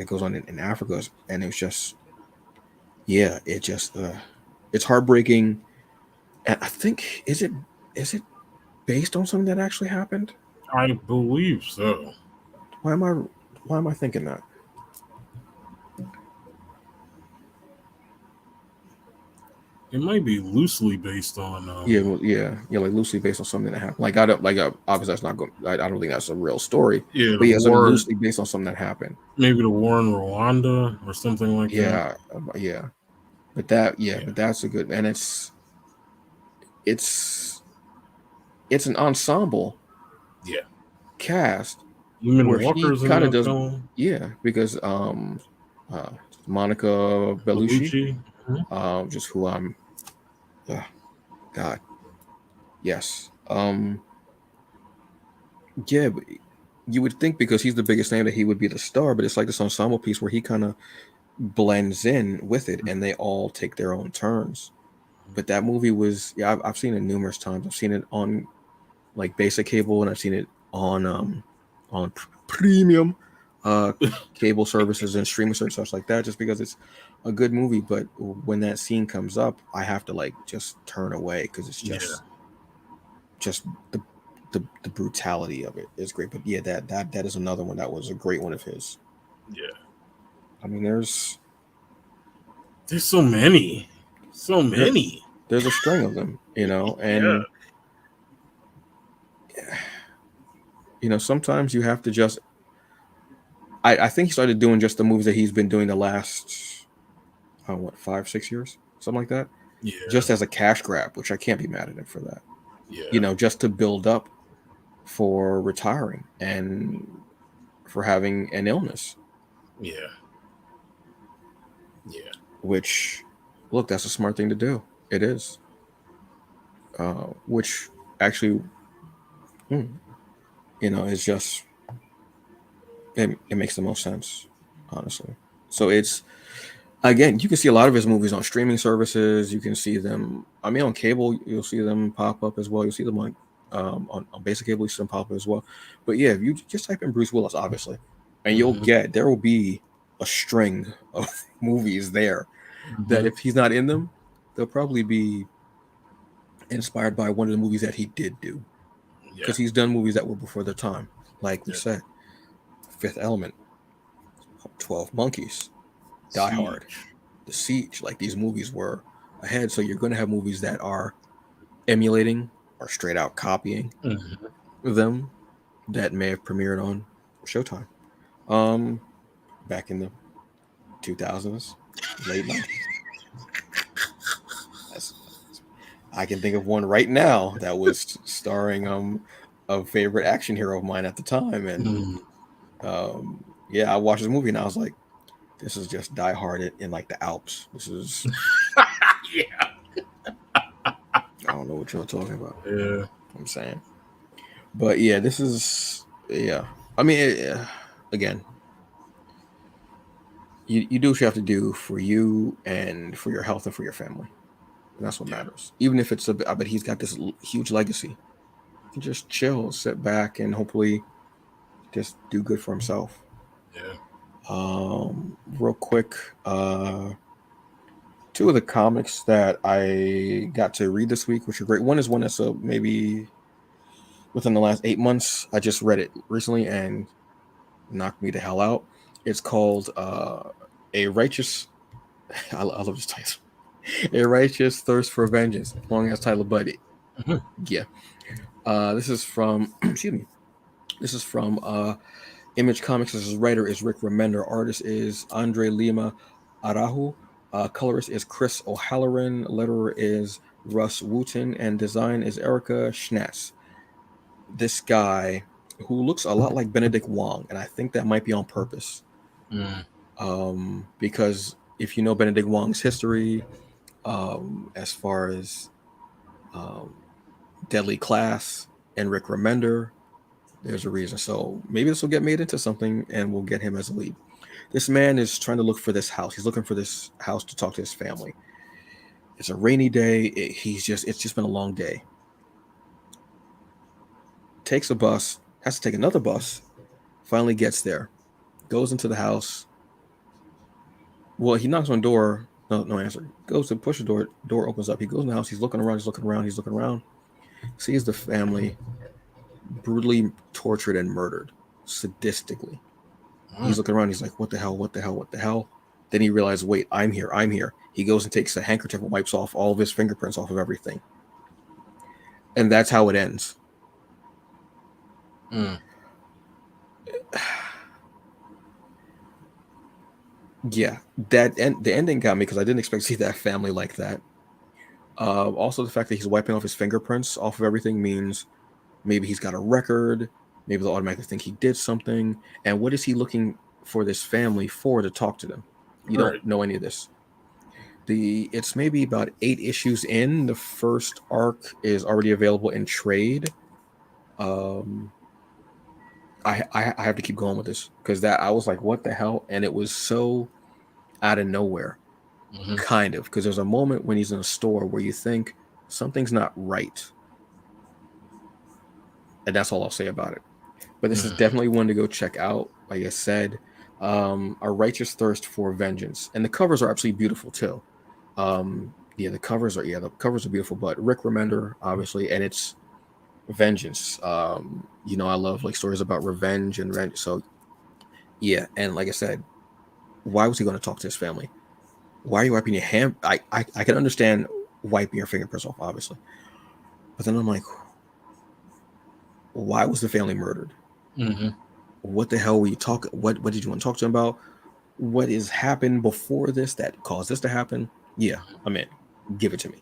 goes on in Africa. And it was just, it's heartbreaking. And I think, is it based on something that actually happened? I believe so. Why am I thinking that? It might be loosely based on. Like loosely based on something that happened. Like obviously that's not good. I don't think that's a real story. Yeah, but something loosely based on something that happened. Maybe the war in Rwanda or something like that. Yeah. But but that's a good, and it's an ensemble. Yeah. Cast. Where Walker's kind of does. Film. Yeah, because Monica Bellucci. Just who I'm. God. Yes. Yeah, but you would think because he's the biggest name that he would be the star, but it's like this ensemble piece where he kind of blends in with it, and they all take their own turns. But that movie was, I've seen it numerous times. I've seen it on like basic cable, and I've seen it on premium. cable services and streaming services such like that, just because it's a good movie. But when that scene comes up, I have to like just turn away because it's just the brutality of it is great. But yeah, that is another one that was a great one of his. Yeah. I mean, there's so many. There's a string of them, you know, and you know, sometimes you have to just. I think he started doing just the movies that he's been doing the last, 5-6 years, something like that. Yeah. Just as a cash grab, which I can't be mad at him for that. Yeah. You know, just to build up for retiring and for having an illness. Yeah. Yeah. Which, look, that's a smart thing to do. It is. Which actually, you know, is just it makes the most sense, honestly. So it's again, you can see a lot of his movies on streaming services. You can see them. I mean, on cable, you'll see them pop up as well. You'll see them on basic cable, you see them pop up as well. But yeah, if you just type in Bruce Willis, obviously, and you'll get there will be a string of movies there that if he's not in them, they'll probably be inspired by one of the movies that he did do, because he's done movies that were before their time, like we said, Fifth Element, 12 Monkeys, Die Hard, The Siege. Like, these movies were ahead, so you're going to have movies that are emulating or straight out copying them that may have premiered on Showtime back in the 2000s, late 90s. I can think of one right now that was starring a favorite action hero of mine at the time, and yeah, I watched this movie and I was like, this is just Die Hard in like the Alps. This is I don't know what you're talking about. Yeah, I'm saying, but yeah, this is I mean, again, you do what you have to do for you and for your health and for your family. And that's what matters. Even if it's I bet he's got this huge legacy. You just chill, sit back, and hopefully just do good for himself. Yeah. Real quick, two of the comics that I got to read this week, which are great. One is one that's maybe within the last 8 months. I just read it recently and knocked me the hell out. It's called A Righteous. I love this title. A Righteous Thirst for Vengeance. Long ass title, but yeah. This is from excuse me. This is from Image Comics. This writer is Rick Remender. Artist is Andre Lima Arahu. Colorist is Chris O'Halloran. Letterer is Russ Wooten, and design is Erica Schnatz. This guy, who looks a lot like Benedict Wong, and I think that might be on purpose. Because if you know Benedict Wong's history, as far as Deadly Class and Rick Remender, there's a reason. So maybe this will get made into something and we'll get him as a lead. This man is trying to look for this house. He's looking for this house to talk to his family. It's a rainy day. It's just been a long day. Takes a bus, has to take another bus, finally gets there, goes into the house. Well, he knocks on the door. No answer. Goes to push the door. Door opens up. He goes in the house. He's looking around. Sees the family brutally tortured and murdered, sadistically. He's looking around. He's like, what the hell? Then he realizes, wait, I'm here. He goes and takes a handkerchief and wipes off all of his fingerprints off of everything. And that's how it ends. Yeah, the ending got me because I didn't expect to see that family like that. Also, the fact that he's wiping off his fingerprints off of everything means maybe he's got a record. Maybe they'll automatically think he did something. And what is he looking for this family for to talk to them? You don't know any of this. It's maybe about 8 issues in. The first arc is already available in trade. I have to keep going with this because I was like, what the hell? And it was so out of nowhere, kind of, because there's a moment when he's in a store where you think something's not right. And that's all I'll say about it. but this is definitely one to go check out. Like I said, A Righteous Thirst for Vengeance, and the covers are absolutely beautiful too. The covers are beautiful. But Rick Remender, obviously, and it's vengeance. I love like stories about revenge and revenge. So yeah, and like I said, why was he going to talk to his family? Why are you wiping your hand? I can understand wiping your fingerprints off, obviously, but then I'm like, why was the family murdered? Mm-hmm. What the hell were you talking? What did you want to talk to him about? What has happened before this that caused this to happen? Yeah, I'm in. Give it to me.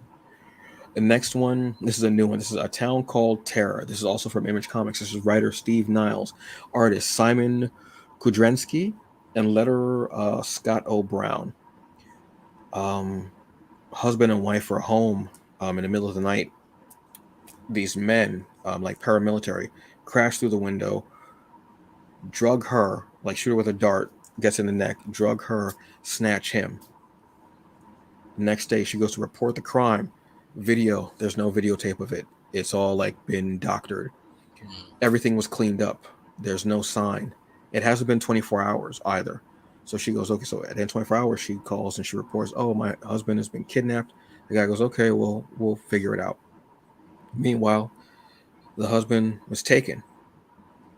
The next one, this is a new one. This is A Town Called Terror. This is also from Image Comics. This is writer Steve Niles, artist Simon Kudrensky, and letterer Scott O. Brown. Husband and wife are home in the middle of the night. These men, like paramilitary, crash through the window, drug her, like shoot her with a dart, gets in the neck, drug her, snatch him. Next day, she goes to report the crime. There's no videotape of it. It's all like been doctored. Everything was cleaned up. There's no sign. It hasn't been 24 hours either. So she goes, okay, so at the end of 24 hours, she calls and she reports, oh, my husband has been kidnapped. The guy goes, okay, well, we'll figure it out. Meanwhile, the husband was taken,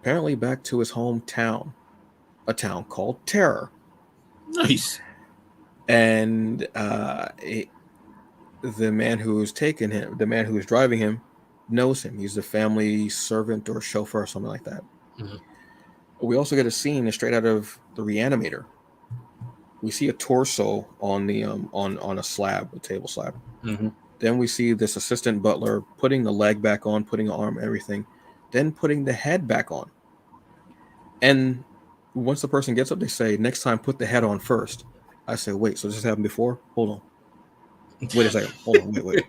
apparently back to his hometown, a town called Terror. Nice. And the man who's taken him, the man who's driving him, knows him. He's the family servant or chauffeur or something like that. Mm-hmm. We also get a scene straight out of The Reanimator. We see a torso on the on a slab, a table slab. Mm-hmm. Then we see this assistant butler putting the leg back on, putting the arm, everything, then putting the head back on. And once the person gets up, they say, next time put the head on first. I say, wait, so this happened before? Hold on. Wait a second. Hold on. Wait.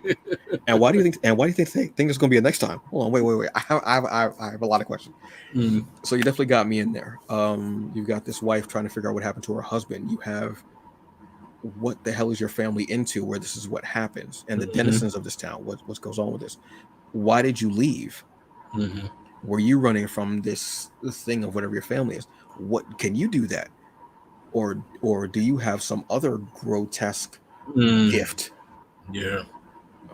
And why do you think? And why do you think there's going to be a next time? Hold on. Wait. I have a lot of questions. Mm-hmm. So you definitely got me in there. You've got this wife trying to figure out what happened to her husband. You have what the hell is your family into? Where this is what happens, and the denizens of this town. What goes on with this? Why did you leave? Mm-hmm. Were you running from this thing of whatever your family is? What can you do that? Or do you have some other grotesque gift? Yeah.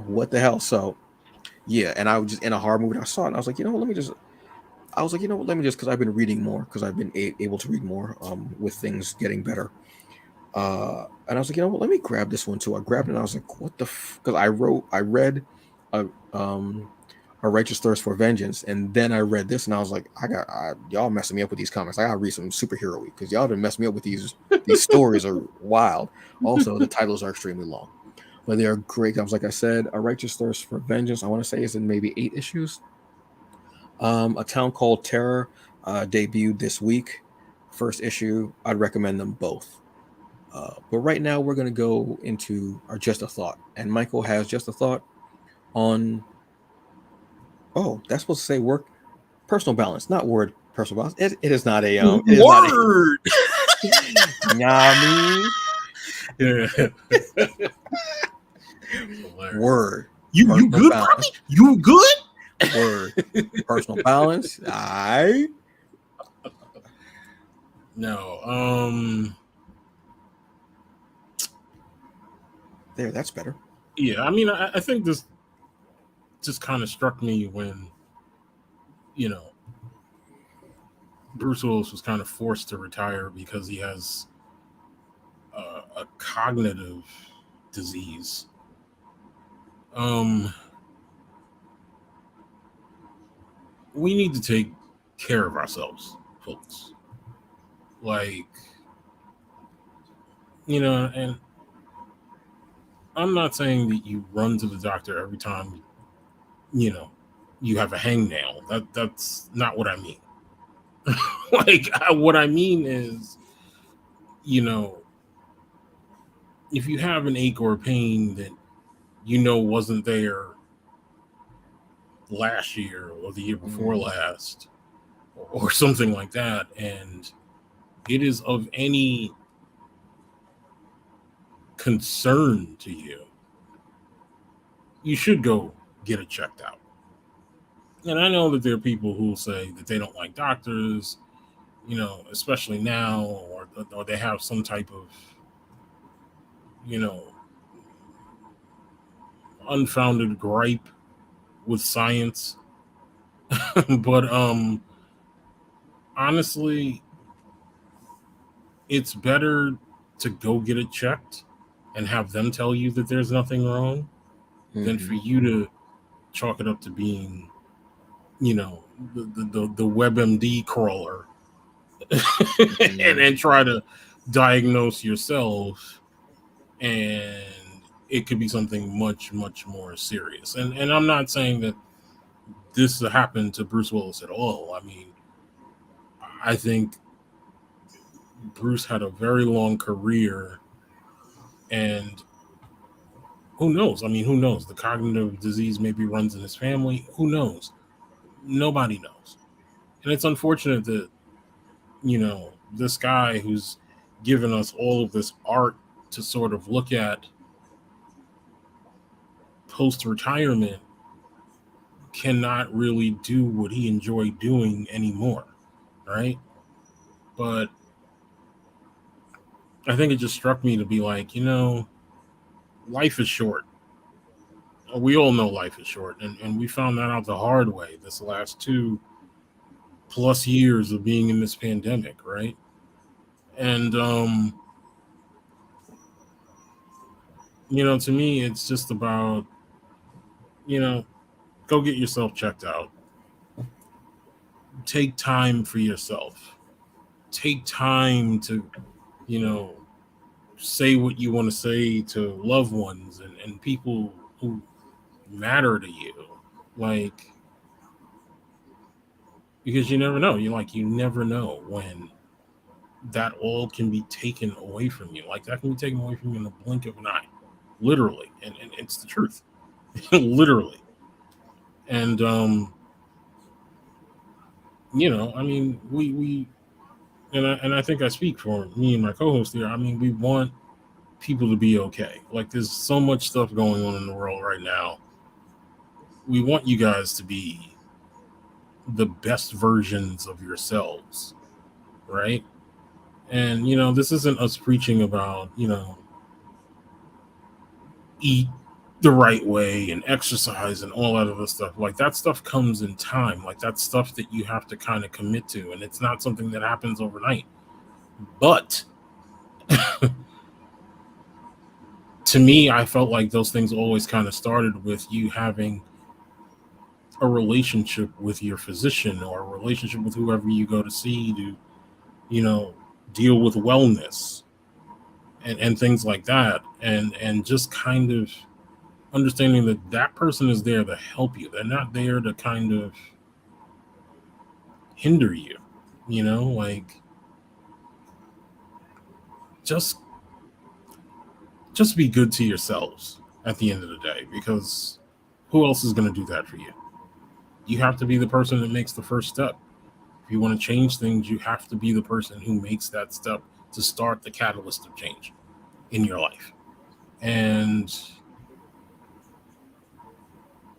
What the hell? So yeah, and I was just in a horror movie. I saw it and I was like, let me just because I've been reading more, because I've been able to read more with things getting better. And I was like, let me grab this one too. I grabbed it and I was like, what the because I read a Righteous Thirst for Vengeance, and then I read this and I was like, y'all messing me up with these comics. I gotta read some superhero week, because y'all done messed me up with these stories are wild. Also, the titles are extremely long, but they are great comics. Like I said, A Righteous Thirst for Vengeance, I want to say, is in maybe 8 issues. A Town Called Terror debuted this week. First issue, I'd recommend them both. But right now, we're going to go into our Just a Thought. And Michael has Just a Thought on. Oh, that's supposed to say work personal balance, not word personal balance. It is not a. It is Word. Not Yeah. word. You good, balance. You good? Word. Personal balance. No. There, that's better. Yeah, I mean, I think this just kind of struck me when, Bruce Willis was kind of forced to retire because he has a cognitive disease. We need to take care of ourselves, folks. Like, and I'm not saying that you run to the doctor every time, you have a hangnail. That's not what I mean. What I mean is, if you have an ache or a pain that wasn't there last year or the year before last, or something like that, and it is of any concern to you, you should go get it checked out. And I know that there are people who say that they don't like doctors, especially now, or they have some type of, you know, unfounded gripe with science. But honestly, it's better to go get it checked and have them tell you that there's nothing wrong than for you to chalk it up to being, you know, the WebMD crawler and try to diagnose yourself, and it could be something much, much more serious. And I'm not saying that this happened to Bruce Willis at all. I mean, I think Bruce had a very long career, and who knows? I mean, who knows? The cognitive disease maybe runs in his family. Who knows? Nobody knows. And it's unfortunate that, this guy who's given us all of this art to sort of look at post retirement cannot really do what he enjoyed doing anymore. Right. But I think it just struck me to be like, life is short. We all know life is short. And we found that out the hard way this last 2+ years of being in this pandemic. Right. And, to me, it's just about, go get yourself checked out. Take time for yourself. Take time to, say what you want to say to loved ones and people who matter to you. Like, because you never know. You never know when that all can be taken away from you. Like, that can be taken away from you in the blink of an eye. Literally. And it's the truth. Literally. And, I mean, we and I think I speak for me and my co-host here. I mean, we want people to be okay. Like, there's so much stuff going on in the world right now. We want you guys to be the best versions of yourselves, right? And, this isn't us preaching about, eat the right way and exercise and all that other stuff. Like, that stuff comes in time. Like, that's stuff that you have to kind of commit to, and it's not something that happens overnight. But to me, I felt like those things always kind of started with you having a relationship with your physician or a relationship with whoever you go to see to, deal with wellness and things like that. And just kind of understanding that that person is there to help you. They're not there to kind of hinder you, like, just be good to yourselves at the end of the day, because who else is going to do that for you? You have to be the person that makes the first step. If you want to change things, you have to be the person who makes that step to start the catalyst of change in your life. And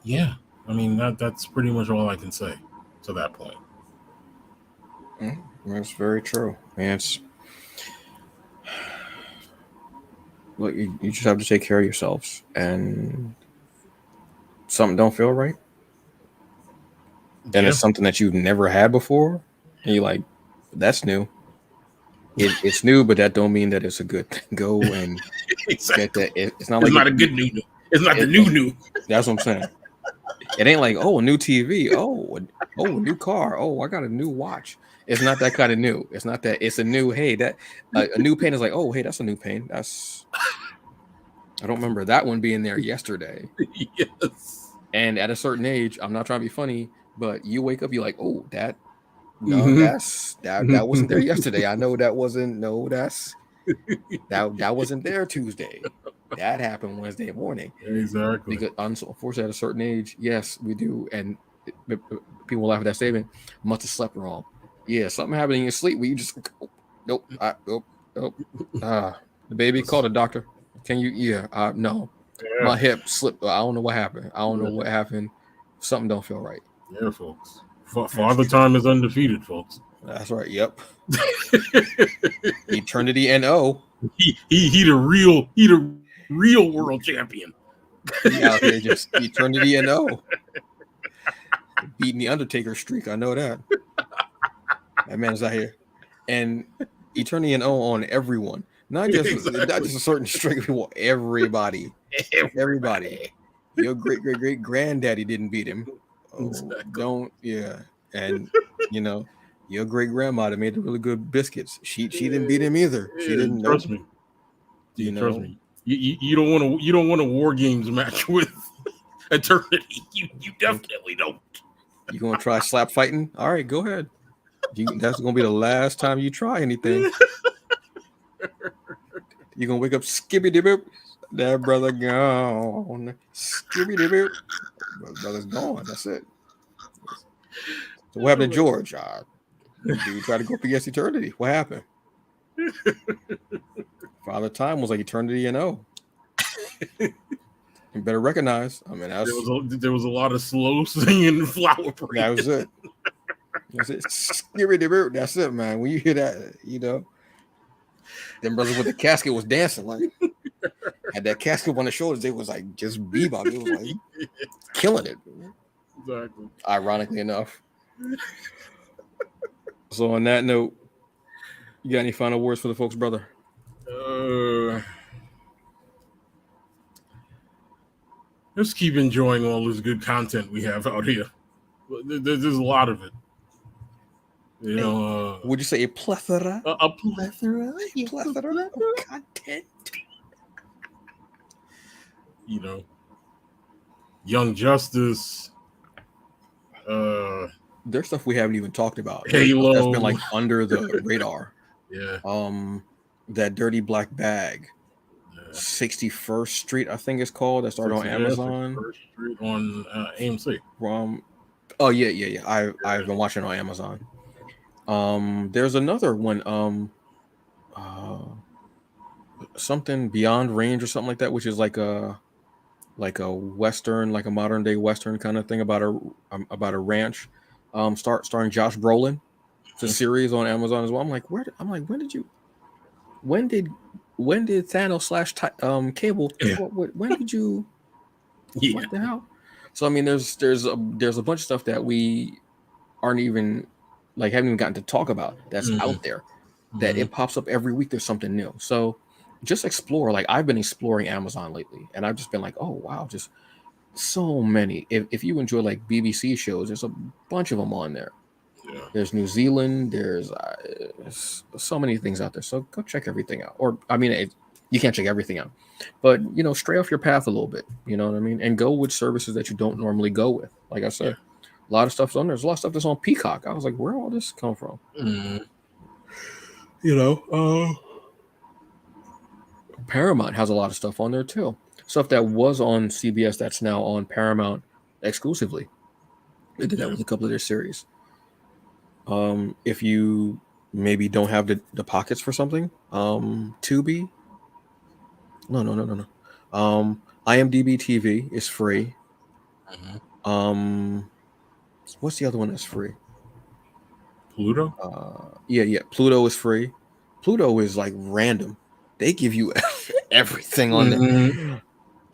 yeah, I mean, that's pretty much all I can say to that point. That's very true. Man, look, you just have to take care of yourselves, and something don't feel right, and it's something that you've never had before, and you're like, that's new. It's new, but that don't mean that it's a good thing. Go and exactly. Get that. It's not like a good new. It's not the new. That's what I'm saying. It ain't like, oh, a new TV. Oh, a new car. Oh, I got a new watch. It's not that kind of new. It's not that. It's a new. Hey, that a new pen is like, oh, hey, that's a new pen. I don't remember that one being there yesterday. Yes. And at a certain age, I'm not trying to be funny, but you wake up, you're like, oh, that wasn't there yesterday. I know that wasn't. No, that wasn't there Tuesday. That happened Wednesday morning. Exactly. Because unfortunately, at a certain age, yes, we do, and people laugh at that statement. Must have slept wrong. Yeah, something happened in your sleep where you just nope. The baby, call the doctor. Can you? Yeah. No. Yeah. My hip slipped. I don't know what happened. Something don't feel right. Yeah, folks. Father Time is undefeated, folks. That's right. Yep. Eternity NO. He the real world champion. He out here just Eternity NO. Beating the Undertaker streak. I know that. That man's out here. And Eternity NO on everyone. Not just a certain streak of people, everybody. Your great granddaddy didn't beat him. Oh, exactly. And your great grandmother made the really good biscuits. She didn't beat him either. She didn't. Trust me. Trust me. You don't want a War Games match with Eternity. You definitely don't. You gonna try slap fighting? All right, go ahead. That's gonna be the last time you try anything. You gonna wake up skibbity boop. That brother gone. Skibbity boop. Brother's gone. That's it. So what happened to George? Dude tried to go up against Eternity. What happened? Father Time was like Eternity NO. You better recognize. I mean, there was a lot of slow singing flower parade. That was it. That's it, man. When you hear that, them brothers with the casket was dancing like had that casket on their shoulders. They was like just bebop. It was like killing it. Exactly. Ironically enough. So on that note, you got any final words for the folks, brother? Just keep enjoying all this good content we have out here. There's a lot of it. Would you say a plethora? A plethora of content. Young Justice. There's stuff we haven't even talked about. Halo. That's been like under the radar. Yeah. That Dirty Black Bag. 61st Street, I think it's called. That started on Amazon. 61st Street on AMC. Oh yeah. I've been watching on Amazon. There's another one. Something Beyond Range or something like that, which is like a Western, like a modern day Western kind of thing about a ranch. Starring Josh Brolin. It's a series on Amazon as well. I'm like, when did Thanos / Cable? Yeah. When did you? Yeah. What the hell? So I mean, there's a bunch of stuff that we aren't even haven't even gotten to talk about that's out there. That it pops up every week. There's something new. So just explore. Like I've been exploring Amazon lately, and I've just been like, oh wow, just so many. If you enjoy like BBC shows, there's a bunch of them on there. Yeah. There's New Zealand. There's so many things out there. So go check everything out. Or I mean, you can't check everything out, but stray off your path a little bit. You know what I mean? And go with services that you don't normally go with. Like I said, a lot of stuff's on there. There's a lot of stuff that's on Peacock. I was like, where all this come from? Paramount has a lot of stuff on there too. Stuff that was on CBS that's now on Paramount exclusively. They did that with a couple of their series. If you maybe don't have the pockets for something, Tubi. No. IMDb TV is free. What's the other one that's free? Pluto? Yeah. Pluto is free. Pluto is like random. They give you everything on there.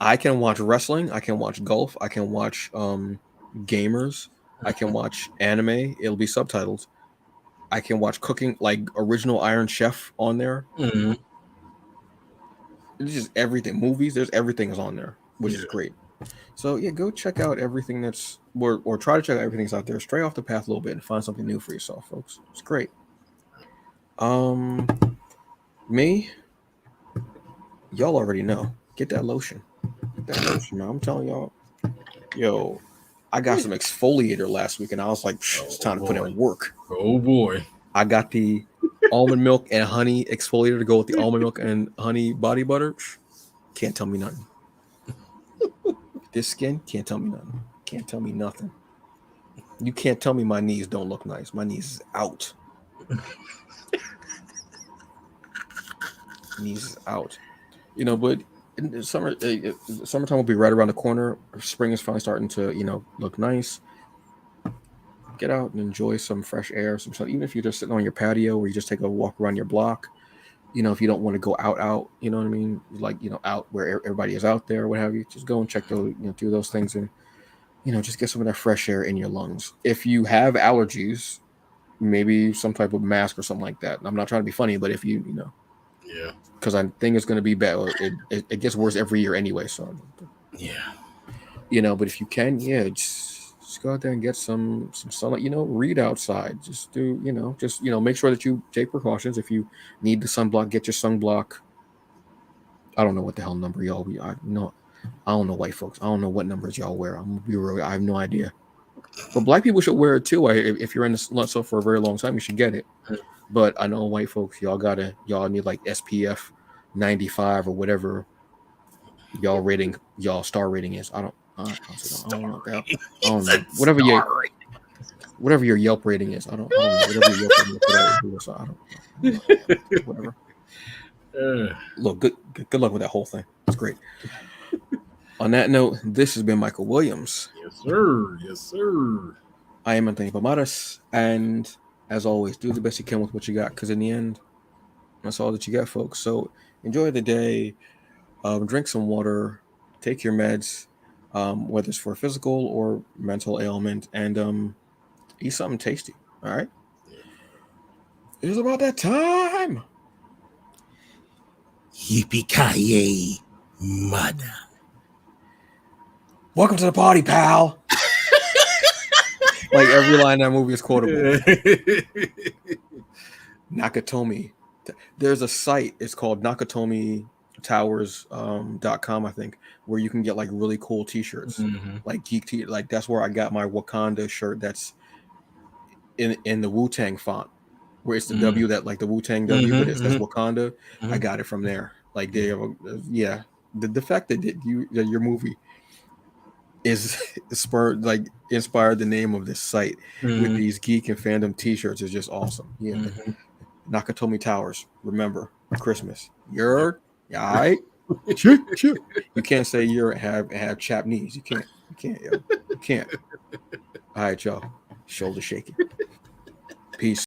I can watch wrestling. I can watch golf. I can watch gamers. I can watch anime. It'll be subtitles. I can watch cooking, like original Iron Chef on there. It's just everything. Movies, everything is on there, which is great. So yeah, go check out everything that's or try to check out everything that's out there. Stray off the path a little bit and find something new for yourself, folks. It's great. Me, y'all already know. Get that lotion. Man. I'm telling y'all. Yo, I got some exfoliator last week, and I was like, it's time to put in work. Oh boy. I got the almond milk and honey exfoliator to go with the almond milk and honey body butter. Can't tell me nothing. This skin can't tell me nothing. Can't tell me nothing. You can't tell me my knees don't look nice. My knees is out. Knees is out. But in the summertime will be right around the corner. Spring is finally starting to, look nice. get out and enjoy some fresh air, some sun. Even if you're just sitting on your patio or you just take a walk around your block. If you don't want to go out, you know what I mean? Like, out where everybody is out there, what have you, just go and check those, do those things and, just get some of that fresh air in your lungs. If you have allergies, maybe some type of mask or something like that. I'm not trying to be funny, but if you, Yeah. Because I think it's going to be bad. It gets worse every year anyway. So, yeah. But if you can, just go out there and get some sunlight, read outside. Just do, make sure that you take precautions. If you need the sunblock, get your sunblock. I don't know what the hell number y'all be. I don't know white folks. I don't know what numbers y'all wear. I'm gonna be real. I have no idea. But black people should wear it too. If you're in the sun for a very long time, you should get it. But I know white folks, y'all need like SPF 95 or whatever y'all star rating is. I don't know. I don't know. Whatever your Yelp rating is. I don't know. Whatever your Yelp rating is for that, so I don't know. Whatever. Look, good luck with that whole thing. It's great. On that note, this has been Michael Williams. Yes, sir. I am Anthony Pomadas, and as always, do the best you can with what you got, because in the end, that's all that you got, folks. So enjoy the day, drink some water, take your meds, whether it's for physical or mental ailment, and eat something tasty. All right? It is about that time. Yippee-ki-yay, mother. Welcome to the party, pal. Like every line in that movie is quotable. Nakatomi. There's a site. It's called NakatomiTowers.com, I think, where you can get like really cool T-shirts, like geek T. Like that's where I got my Wakanda shirt. That's in the Wu-Tang font, where it's the W that like the Wu-Tang W, but that's Wakanda. I got it from there. Like the fact that your movie is inspired the name of this site with these geek and fandom T-shirts is just awesome. Nakatomi Towers. Remember Christmas. You're all right. You can't say you're have chapped knees. You can't. You can't. All right, y'all. Shoulder shaking. Peace.